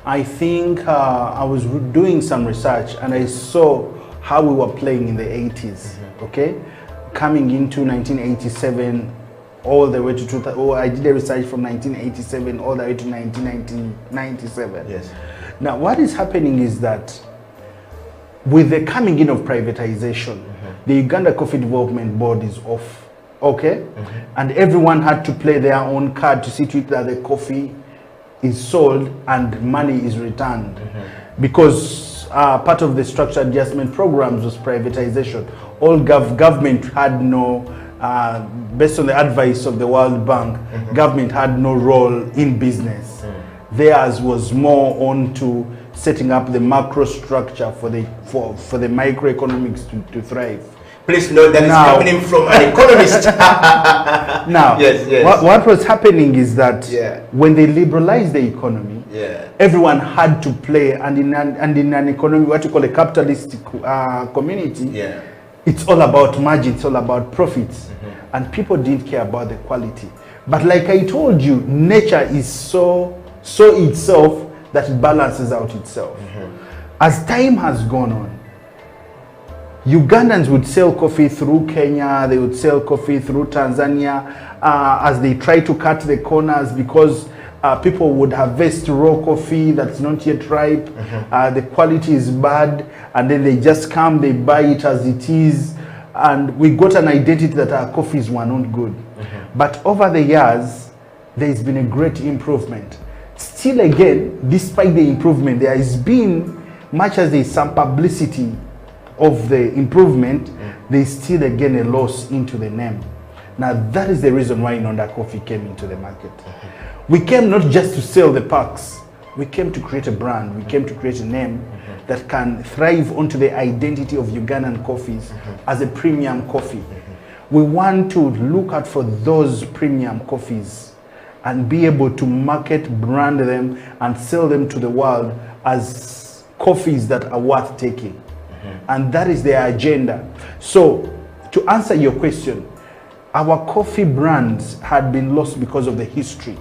I think I was doing some research and I saw how we were playing in the 80s, okay? Coming into 1987, all the way to 2000. Oh, I did a research from 1987 all the way to 1997. Yes. Now, what is happening is that with the coming in of privatization, the Uganda Coffee Development Board is off, okay? And everyone had to play their own card to see to it that the coffee is sold and money is returned, because part of the structured adjustment programs was privatization. All government had no, based on the advice of the World Bank, government had no role in business. Theirs was more on to setting up the macro structure for the microeconomics to thrive. Please note that now, it's coming from an economist. Now, yes. What was happening is that when they liberalized the economy, everyone had to play, and in an economy, what you call a capitalistic community, it's all about margin, it's all about profits, and people didn't care about the quality. But like I told you, nature is so itself that it balances out itself. As time has gone on, Ugandans would sell coffee through Kenya, they would sell coffee through Tanzania, as they try to cut the corners, because people would harvest raw coffee that's not yet ripe, the quality is bad, and then they just come, they buy it as it is, and we got an identity that our coffees were not good. But over the years, there's been a great improvement. Still again, despite the improvement, there has been, much as there is some publicity of the improvement, there is still again a loss into the name. Now that is the reason why Nonda Coffee came into the market. We came not just to sell the packs, we came to create a brand, we came to create a name that can thrive onto the identity of Ugandan coffees as a premium coffee. We want to look out for those premium coffees and be able to market, brand them, and sell them to the world as coffees that are worth taking. And that is their agenda. So, to answer your question, our coffee brands had been lost because of the history.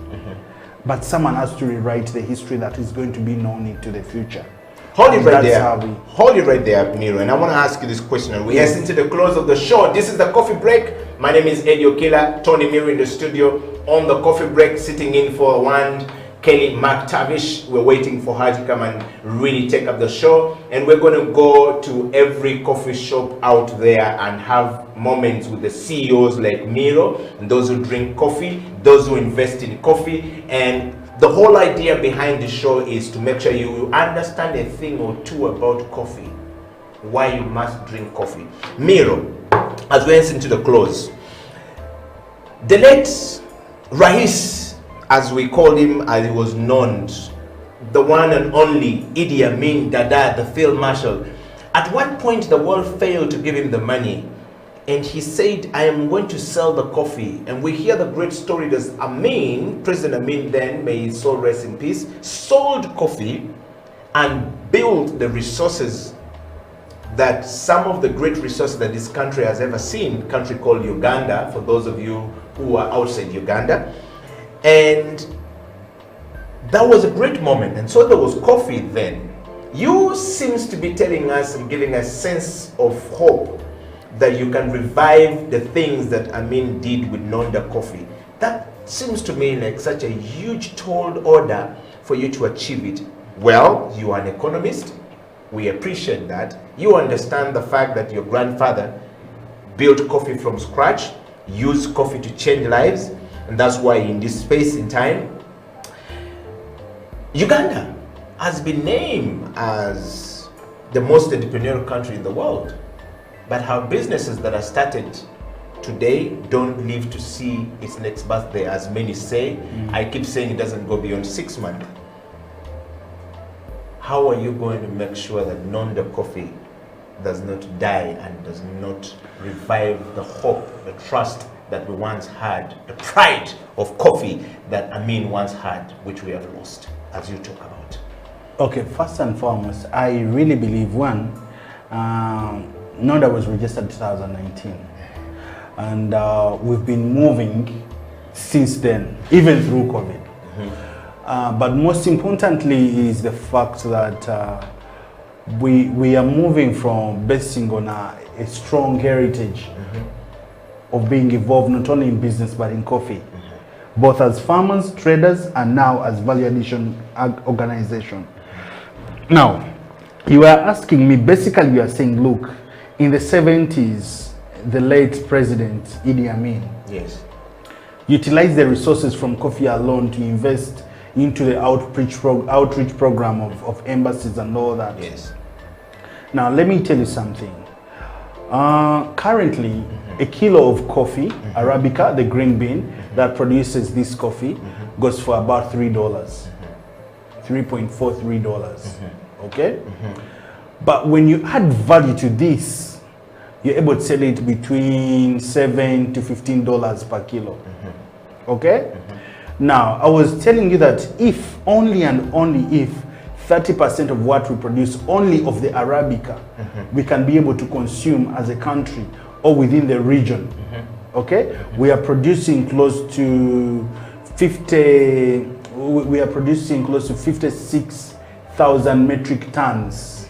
But someone has to rewrite the history that is going to be known into the future. Hold it right there. Hold it right there, Nero. And I want to ask you this question. We are into the close of the show. This is the coffee break. My name is Eddie Okila, Tony Miro in the studio on the coffee break, sitting in for one Kelly McTavish. We're waiting for her to come and really take up the show, and we're going to go to every coffee shop out there and have moments with the CEOs like Miro, and those who drink coffee, those who invest in coffee. And the whole idea behind the show is to make sure you understand a thing or two about coffee, why you must drink coffee. Miro, as we enter into the close, the late Rais, as we call him, as he was known, the one and only Idi Amin Dada, the field marshal. At one point, the world failed to give him the money, and he said, I am going to sell the coffee. And we hear the great story that Amin, President Amin then, may his soul rest in peace, sold coffee and built the resources that some of the great resources that this country has ever seen, a country called Uganda, for those of you who are outside Uganda. And that was a great moment, and so there was coffee then. You seems to be telling us and giving a sense of hope that you can revive the things that Amin did with Nonda Coffee. That seems to me like such a huge tall order for you to achieve it. Well, you are an economist. We appreciate that. You understand the fact that your grandfather built coffee from scratch, used coffee to change lives, and that's why in this space in time, Uganda has been named as the most entrepreneurial country in the world. But how businesses that are started today don't live to see its next birthday, as many say. I keep saying it doesn't go beyond 6 months. How are you going to make sure that Nonda Coffee does not die and does not revive the hope, the trust that we once had, the pride of coffee that Amin once had, which we have lost, as you talk about? Okay, first and foremost, I really believe, one, Nonda was registered in 2019. And we've been moving since then, even through COVID. But most importantly is the fact that we are moving from basing on a strong heritage of being involved not only in business but in coffee, both as farmers, traders, and now as value addition organization. Now, you are asking me, basically you are saying, look, in the 70s, the late President Idi Amin utilized the resources from coffee alone to invest into the outreach program of embassies and all that. Now, let me tell you something. Currently, a kilo of coffee, Arabica, the green bean that produces this coffee, goes for about $3, $3.43. Okay? But when you add value to this, you're able to sell it between $7 to $15 per kilo. Okay? Now, I was telling you that if only and only if 30% of what we produce only of the Arabica, we can be able to consume as a country or within the region. Okay? We are producing close to 56,000 metric tons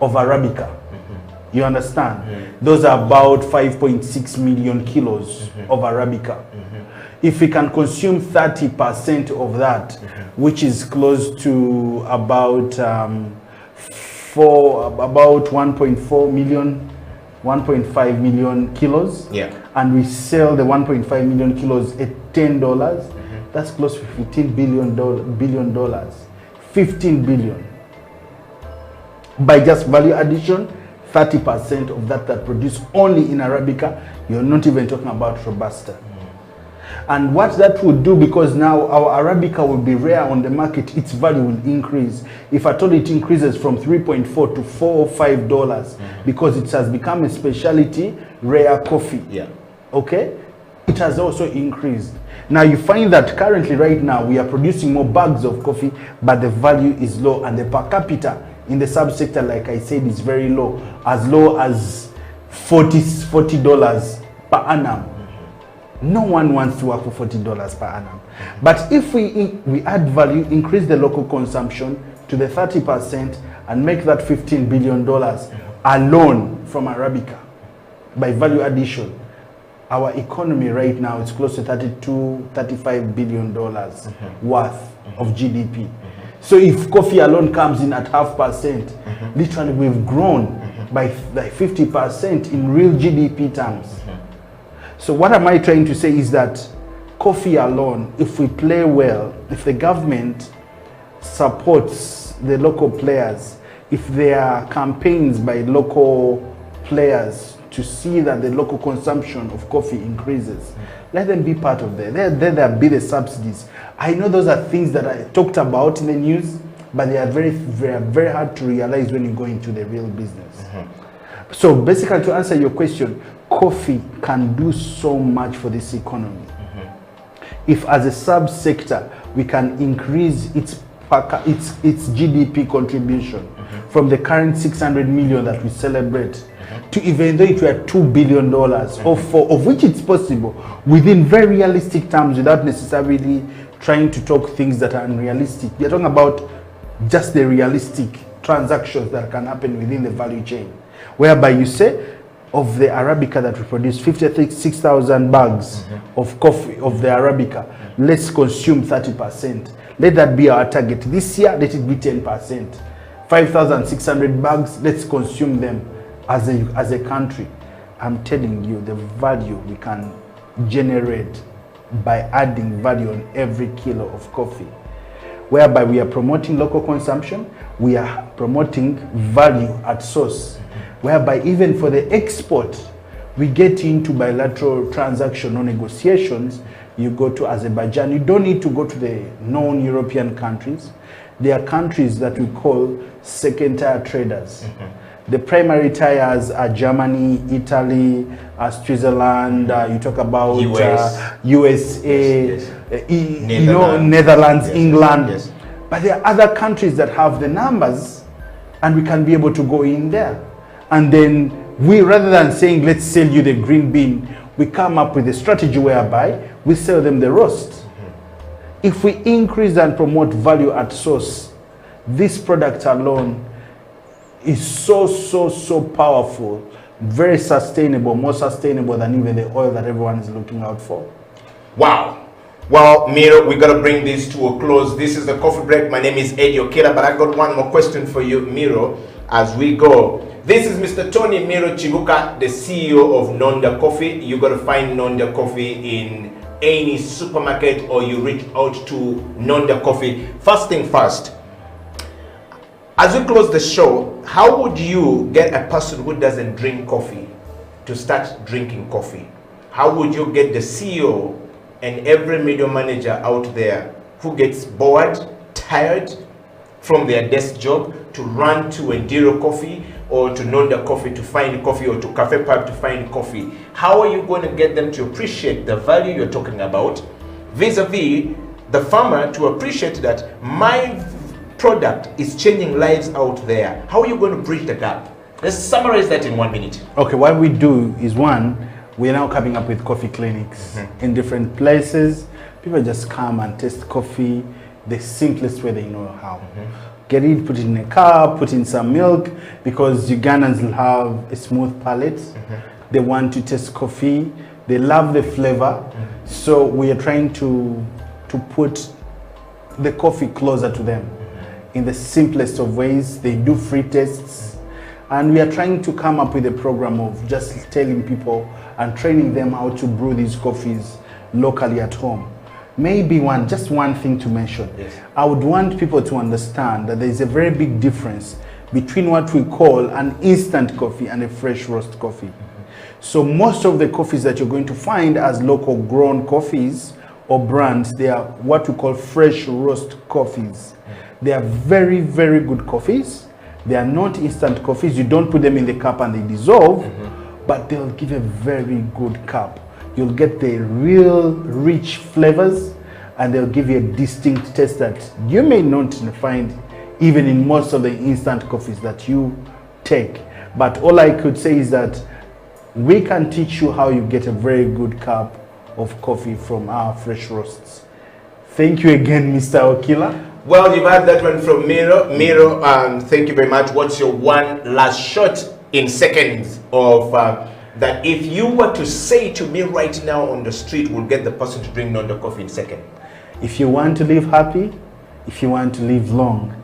of Arabica. You understand? Those are about 5.6 million kilos of Arabica. If we can consume 30% of that, which is close to about 1.4 million, 1.5 million kilos, and we sell the 1.5 million kilos at $10, that's close to $15 billion. 15 billion. By just value addition, 30% of that produced only in Arabica, you're not even talking about Robusta. And what that would do, because now our Arabica will be rare on the market, its value will increase. If at all it increases from $3.4 to $4 or $5, because it has become a specialty rare coffee. Okay? It has also increased. Now you find that currently right now we are producing more bags of coffee, but the value is low, and the per capita in the subsector, like I said, is very low as $40 per annum. No one wants to work for $40 per annum. But if we add value, increase the local consumption to the 30% and make that $15 billion alone from Arabica by value addition, our economy right now is close to $35 billion worth of GDP. So if coffee alone comes in at 0.5%, literally we've grown by 50% in real GDP terms. So what am I trying to say is that coffee alone, if we play well, if the government supports the local players, if there are campaigns by local players to see that the local consumption of coffee increases, let them be part of that. There be the subsidies. I know those are things that I talked about in the news, but they are very hard to realize when you go into the real business. So basically, to answer your question, coffee can do so much for this economy. If as a sub-sector, we can increase its GDP contribution from the current 600 million that we celebrate to even though it were $2 billion, of which it's possible within very realistic terms without necessarily trying to talk things that are unrealistic. We are talking about just the realistic transactions that can happen within the value chain, whereby you say, of the Arabica that we produce, 56,000 bags of coffee of the Arabica, let's consume 30%. Let that be our target. This year, let it be 10%. 5,600 bags, let's consume them as a country. I'm telling you, the value we can generate by adding value on every kilo of coffee, whereby we are promoting local consumption, we are promoting value at source, whereby even for the export, we get into bilateral transaction or negotiations. You go to Azerbaijan, you don't need to go to the known European countries. There are countries that we call second-tier traders. The primary tiers are Germany, Italy, Switzerland. You talk about USA, Netherlands, England. Yes. But there are other countries that have the numbers, and we can be able to go in there. And then we, rather than saying, let's sell you the green bean, we come up with a strategy whereby we sell them the roast. If we increase and promote value at source, this product alone is so powerful, very sustainable, more sustainable than even the oil that everyone is looking out for. Wow. Well, Miro, we got to bring this to a close. This is the coffee break. My name is Eddie Okela, but I got one more question for you, Miro, as we go. This is Mr. Tony Miro Chibuka, the CEO of Nonda Coffee. You got to find Nonda Coffee in any supermarket, or you reach out to Nonda Coffee. First thing first, as we close the show, how would you get a person who doesn't drink coffee to start drinking coffee? How would you get the CEO and every media manager out there who gets bored, tired from their desk job to run to Enduro Coffee or to Nonda Coffee to find coffee, or to Cafe Pipe to find coffee? How are you going to get them to appreciate the value you're talking about, vis-a-vis the farmer to appreciate that my product is changing lives out there? How are you going to bridge the gap? Let's summarize that in 1 minute. Okay, what we do is, one, we are now coming up with coffee clinics in different places. People just come and taste coffee the simplest way they know how. Get it, put it in a cup, put in some milk, because Ugandans will have a smooth palate. They want to taste coffee. They love the flavor. So we are trying to put the coffee closer to them in the simplest of ways. They do free tests. And we are trying to come up with a program of just telling people and training them how to brew these coffees locally at home. Maybe just one thing to mention. Yes. I would want people to understand that there is a very big difference between what we call an instant coffee and a fresh roast coffee. So most of the coffees that you're going to find as local grown coffees or brands, they are what we call fresh roast coffees. They are very, very good coffees. They are not instant coffees. You don't put them in the cup and they dissolve, but they'll give a very good cup. You'll get the real rich flavors, and they'll give you a distinct taste that you may not find even in most of the instant coffees that you take. But all I could say is that we can teach you how you get a very good cup of coffee from our fresh roasts. Thank you again, Mr. Okila. Well, you've had that one from Miro. Miro, thank you very much. What's your one last shot in seconds of that if you were to say to me right now on the street will get the person to drink Nonda Coffee in second? If you want to live happy, if you want to live long,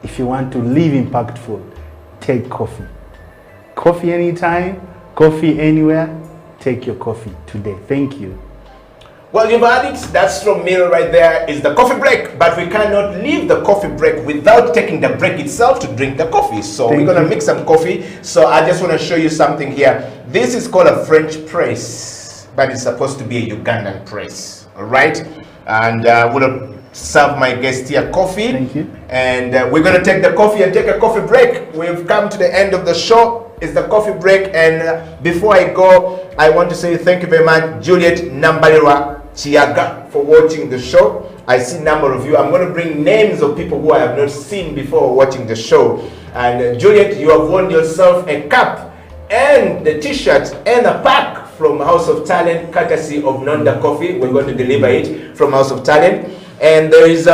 if you want to live impactful, take coffee. Coffee anytime, coffee anywhere, take your coffee today. Thank you. Well, you've had it. That's from Miro right there. Is the coffee break, but we cannot leave the coffee break without taking the break itself to drink the coffee. So we're going to mix some coffee. So I just want to show you something here. This is called a French press, but it's supposed to be a Ugandan press. All right. And I'm going to serve my guest here coffee. Thank you. And we're going to take the coffee and take a coffee break. We've come to the end of the show. It's the coffee break. And before I go, I want to say thank you very much, Juliet Nambalirwa Chiaga, for watching the show. I see a number of you. I'm going to bring names of people who I have not seen before watching the show. And Juliet, you have won yourself a cup and the t-shirt and a pack from House of Talent, courtesy of Nonda Coffee. We're going to deliver it from House of Talent. And there is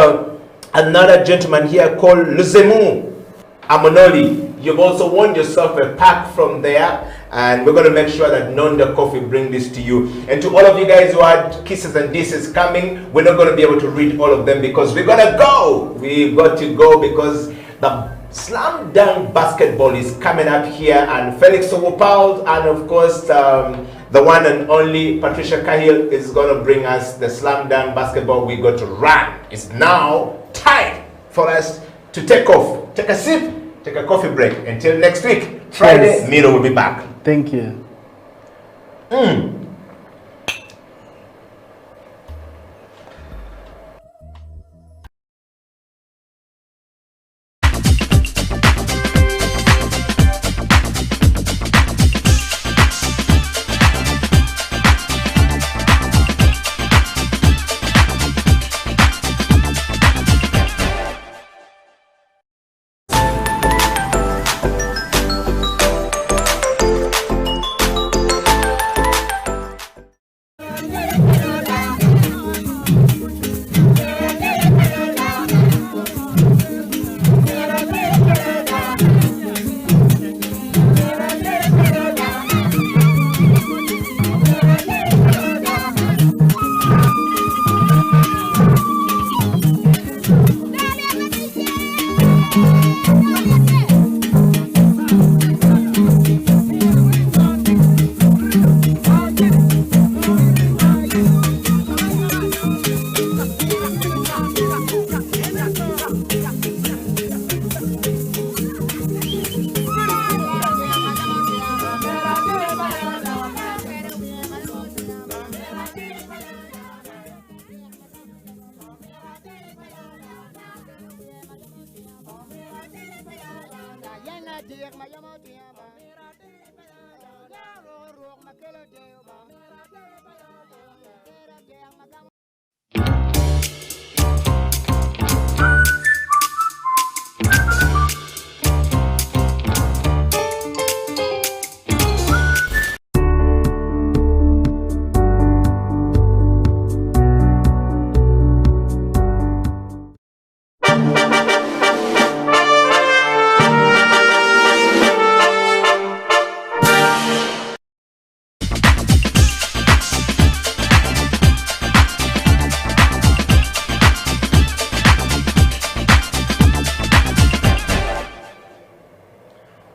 another gentleman here called Luzemu Amonoli. You've also won yourself a pack from there. And we're going to make sure that Nonda Coffee bring this to you. And to all of you guys who had kisses and disses coming, we're not going to be able to read all of them because we're going to go. We've got to go because the slam dunk basketball is coming up here. And Felix Owopald and of course the one and only Patricia Cahill is going to bring us the slam dunk basketball. We got to run. It's now time for us to take off. Take a sip, take a coffee break. Until next week, Friday, Miro will be back. Thank you.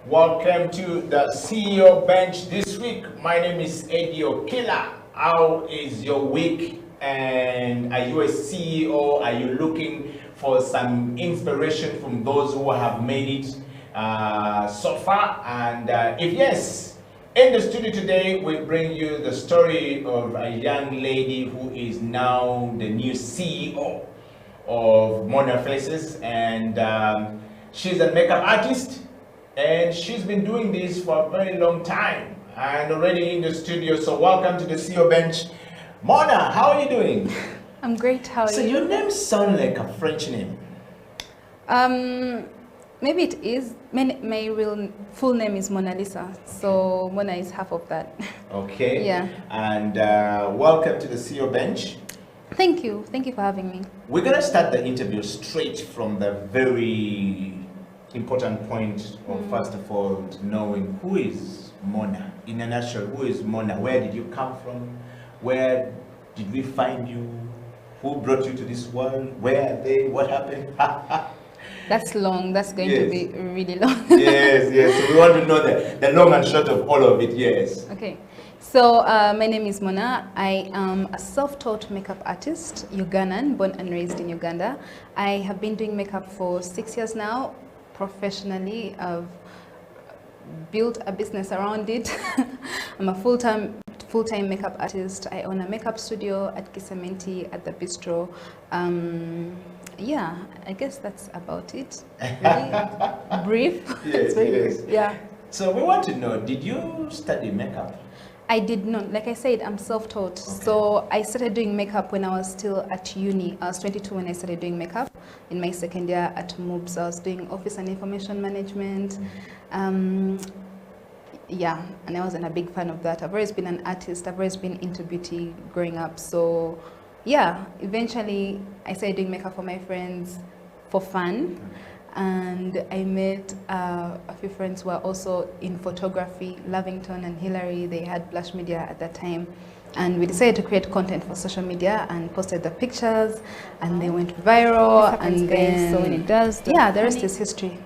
Welcome to the CEO Bench this week. My name is Eddie Okila. How is your week? And are you a CEO? Are you looking for some inspiration from those who have made it so far? And if yes, in the studio today, we bring you the story of a young lady who is now the new CEO of Mona Faces. And she's a makeup artist. And she's been doing this for a very long time and already in the studio. So welcome to the CEO Bench. Mona, how are you doing? I'm great, how are you? So your name sounds like a French name. Maybe it is. My real full name is Mona Lisa. So Mona is half of that. Okay. Yeah. And welcome to the CEO Bench. Thank you. Thank you for having me. We're going to start the interview straight from the very important point of first of all knowing who is Mona in a nutshell. Who is Mona? Where did you come from? Where did we find you? Who brought you to this world? Where are they? What happened? That's long. That's going to be really long. Yes. So we want to know the long and short of all of it. Yes. Okay. So my name is Mona. I am a self-taught makeup artist, Ugandan, born and raised in Uganda. I have been doing makeup for 6 years now. Professionally, I've built a business around it. I'm a full-time makeup artist. I own a makeup studio at Kisementi at the Bistro. Yeah, I guess that's about it. Really brief. Yes, brief. Yeah. So we want to know, did you study makeup? I did not. Like I said, I'm self-taught. Okay. So I started doing makeup when I was still at uni. I was 22 when I started doing makeup. In my second year at MOOBS, I was doing office and information management. Yeah, and I wasn't a big fan of that. I've always been an artist. I've always been into beauty growing up. So yeah, eventually I started doing makeup for my friends for fun. And I met a few friends who were also in photography, Lavington and Hillary. They had Blush Media at that time. And we decided to create content for social media and posted the pictures, and they went viral. And then, so when it does, yeah, the rest is history.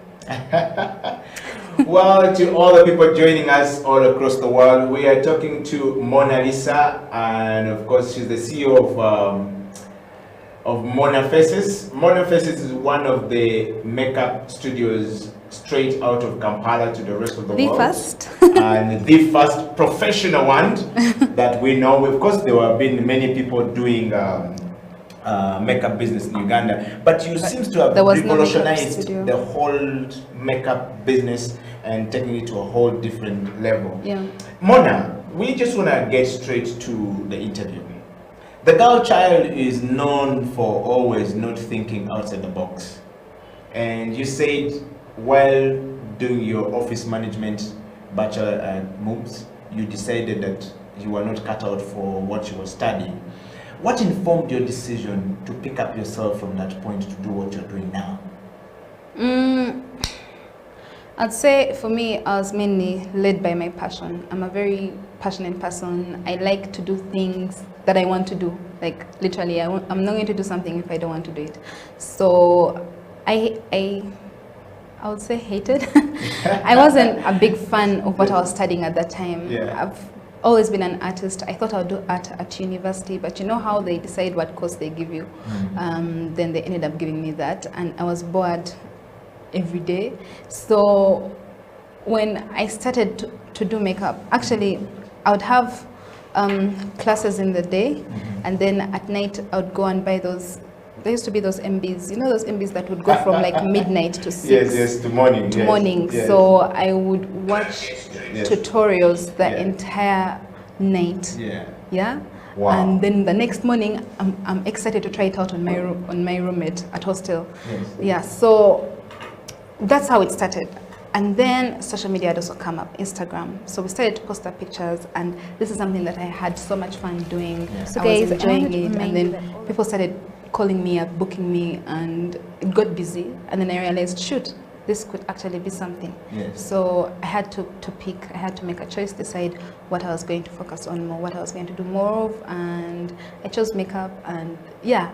Well, to all the people joining us all across the world, we are talking to Mona Lisa, and of course, she's the CEO of Mona Faces. Mona Faces is one of the makeup studios straight out of Kampala to the rest of the world. The first. And the first professional one that we know. Of course, there have been many people doing makeup business in Uganda, but you seem to have revolutionized the whole makeup business and taking it to a whole different level. Yeah. Mona, we just want to get straight to the interview. The girl child is known for always not thinking outside the box. And you said while doing your office management bachelor at MOOBS, you decided that you were not cut out for what you were studying. What informed your decision to pick up yourself from that point to do what you're doing now? I'd say for me, I was mainly led by my passion. I'm a very passionate person. I like to do things that I want to do. Like literally, I'm not going to do something if I don't want to do it. So I would say hated. I wasn't a big fan of what I was studying at that time. Yeah. I've always been an artist. I thought I would do art at university, but you know how they decide what course they give you. Then they ended up giving me that, and I was bored every day. So when I started to do makeup, actually I would have classes in the day, and then at night I would go and buy those there used to be those MBs, you know, those MBs that would go from like midnight to 6. Yes, to morning. To morning. Yes. So I would watch tutorials the entire night. Yeah. Wow. And then the next morning, I'm excited to try it out on my roommate at hostel. Yes. Yeah. So that's how it started. And then social media had also come up, Instagram. So we started to post our pictures, and this is something that I had so much fun doing. So I was guys, enjoying it, and then people started calling me up, booking me, and it got busy. And then I realized, shoot, this could actually be something. Yes. So I had to pick, I had to make a choice, decide what I was going to focus on more, what I was going to do more of, and I chose makeup, and yeah,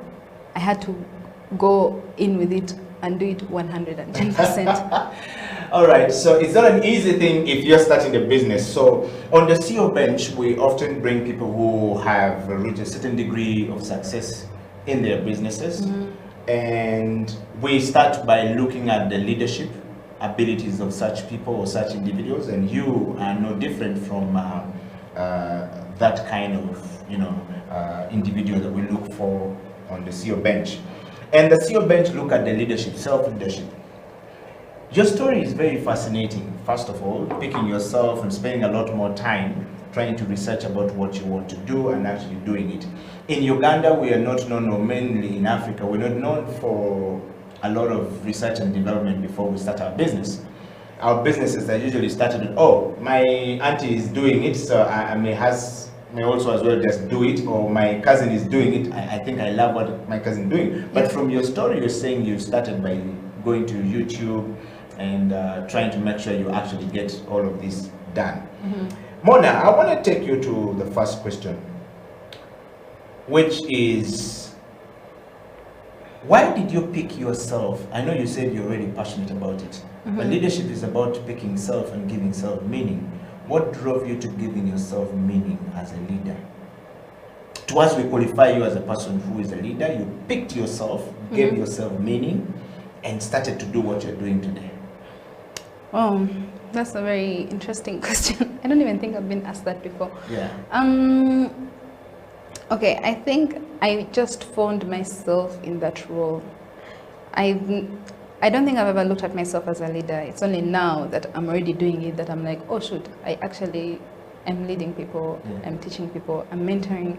I had to go in with it and do it 110%. All right, so it's not an easy thing if you're starting a business. So on the CEO bench, we often bring people who have reached a certain degree of success in their businesses. And we start by looking at the leadership abilities of such people or such individuals, and you are no different from that kind of individual that we look for on the CEO bench. And the CEO bench look at the leadership, self-leadership. Your story is very fascinating. First of all, picking yourself and spending a lot more time trying to research about what you want to do and actually doing it. In Uganda, we are not known, or mainly in Africa, we're not known for a lot of research and development before we start our business. Our businesses are usually started with, oh, my auntie is doing it, so I may also as well just do it, or my cousin is doing it. I think I love what my cousin is doing. But from your story, you're saying you started by going to YouTube and trying to make sure you actually get all of this done. Mona, I want to take you to the first question, which is, why did you pick yourself? I know you said you're already passionate about it, but leadership is about picking self and giving self meaning. What drove you to giving yourself meaning as a leader? To us, we qualify you as a person who is a leader. You picked yourself, gave yourself meaning, and started to do what you're doing today. Oh, that's a very interesting question. I don't even think I've been asked that before. Yeah. Okay, I think I just found myself in that role. I don't think I've ever looked at myself as a leader. It's only now that I'm already doing it that I'm like, oh shoot, I actually am leading people, I'm teaching people, I'm mentoring.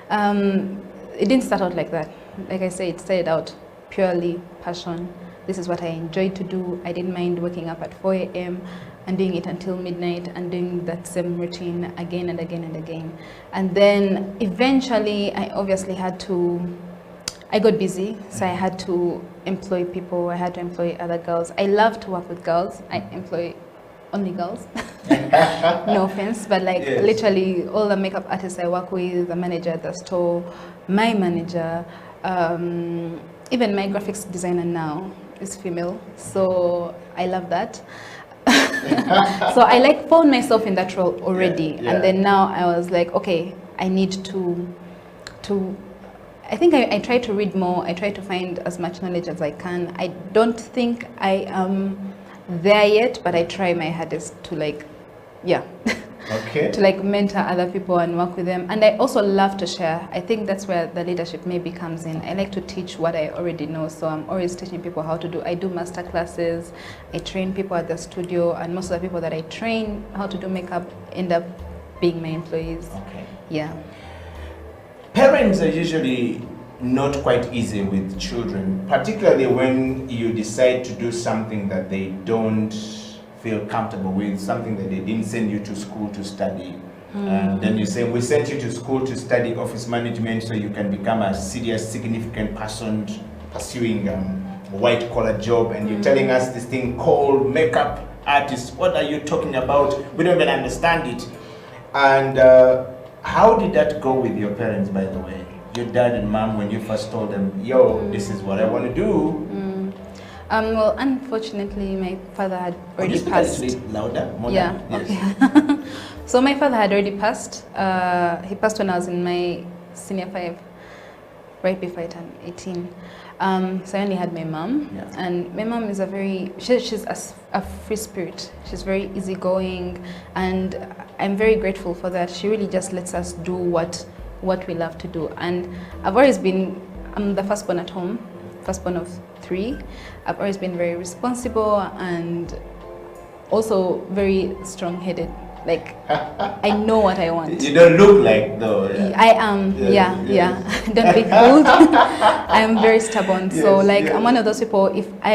It didn't start out like that. Like I say, it started out purely passion. This is what I enjoyed to do. I didn't mind waking up at 4 a.m. and doing it until midnight and doing that same routine again and again and again. And then eventually I obviously I got busy, so I had to employ people, I had to employ other girls. I love to work with girls. I employ only girls. No offense, but like literally all the makeup artists I work with, the manager at the store, my manager, even my graphics designer now is female, so I love that. So I found myself in that role already, and then now I was like, okay, I need to I think I try to read more, I try to find as much knowledge as I can. I don't think I am there yet, but I try my hardest to to mentor other people and work with them. And I also love to share. I think that's where the leadership maybe comes in. I like to teach what I already know, so I'm always teaching people how to do. I do master classes, I train people at the studio, and most of the people that I train how to do makeup end up being my employees. Okay. Yeah. Parents are usually not quite easy with children, particularly when you decide to do something that they don't feel comfortable with, something that they didn't send you to school to study. And then you say, we sent you to school to study office management so you can become a serious, significant person pursuing a white-collar job, and you're telling us this thing called makeup artist. What are you talking about? We don't even understand it. And how did that go with your parents, by the way? Your dad and mom, when you first told them, yo, this is what I want to do? Well, unfortunately, my father had already passed. Could you speak louder? More yeah, yes. Okay. So my father had already passed. He passed when I was in my senior 5, right before I turned 18. So I only had my mom, and my mom is she's a free spirit. She's very easygoing, and I'm very grateful for that. She really just lets us do what we love to do. And I've always been I'm the firstborn at home, firstborn of 3. I've always been very responsible and also very strong-headed. Like, I know what I want. You don't look like though. Yeah. I am, yeah. Don't be fooled. I am very stubborn. So like, I'm one of those people, if I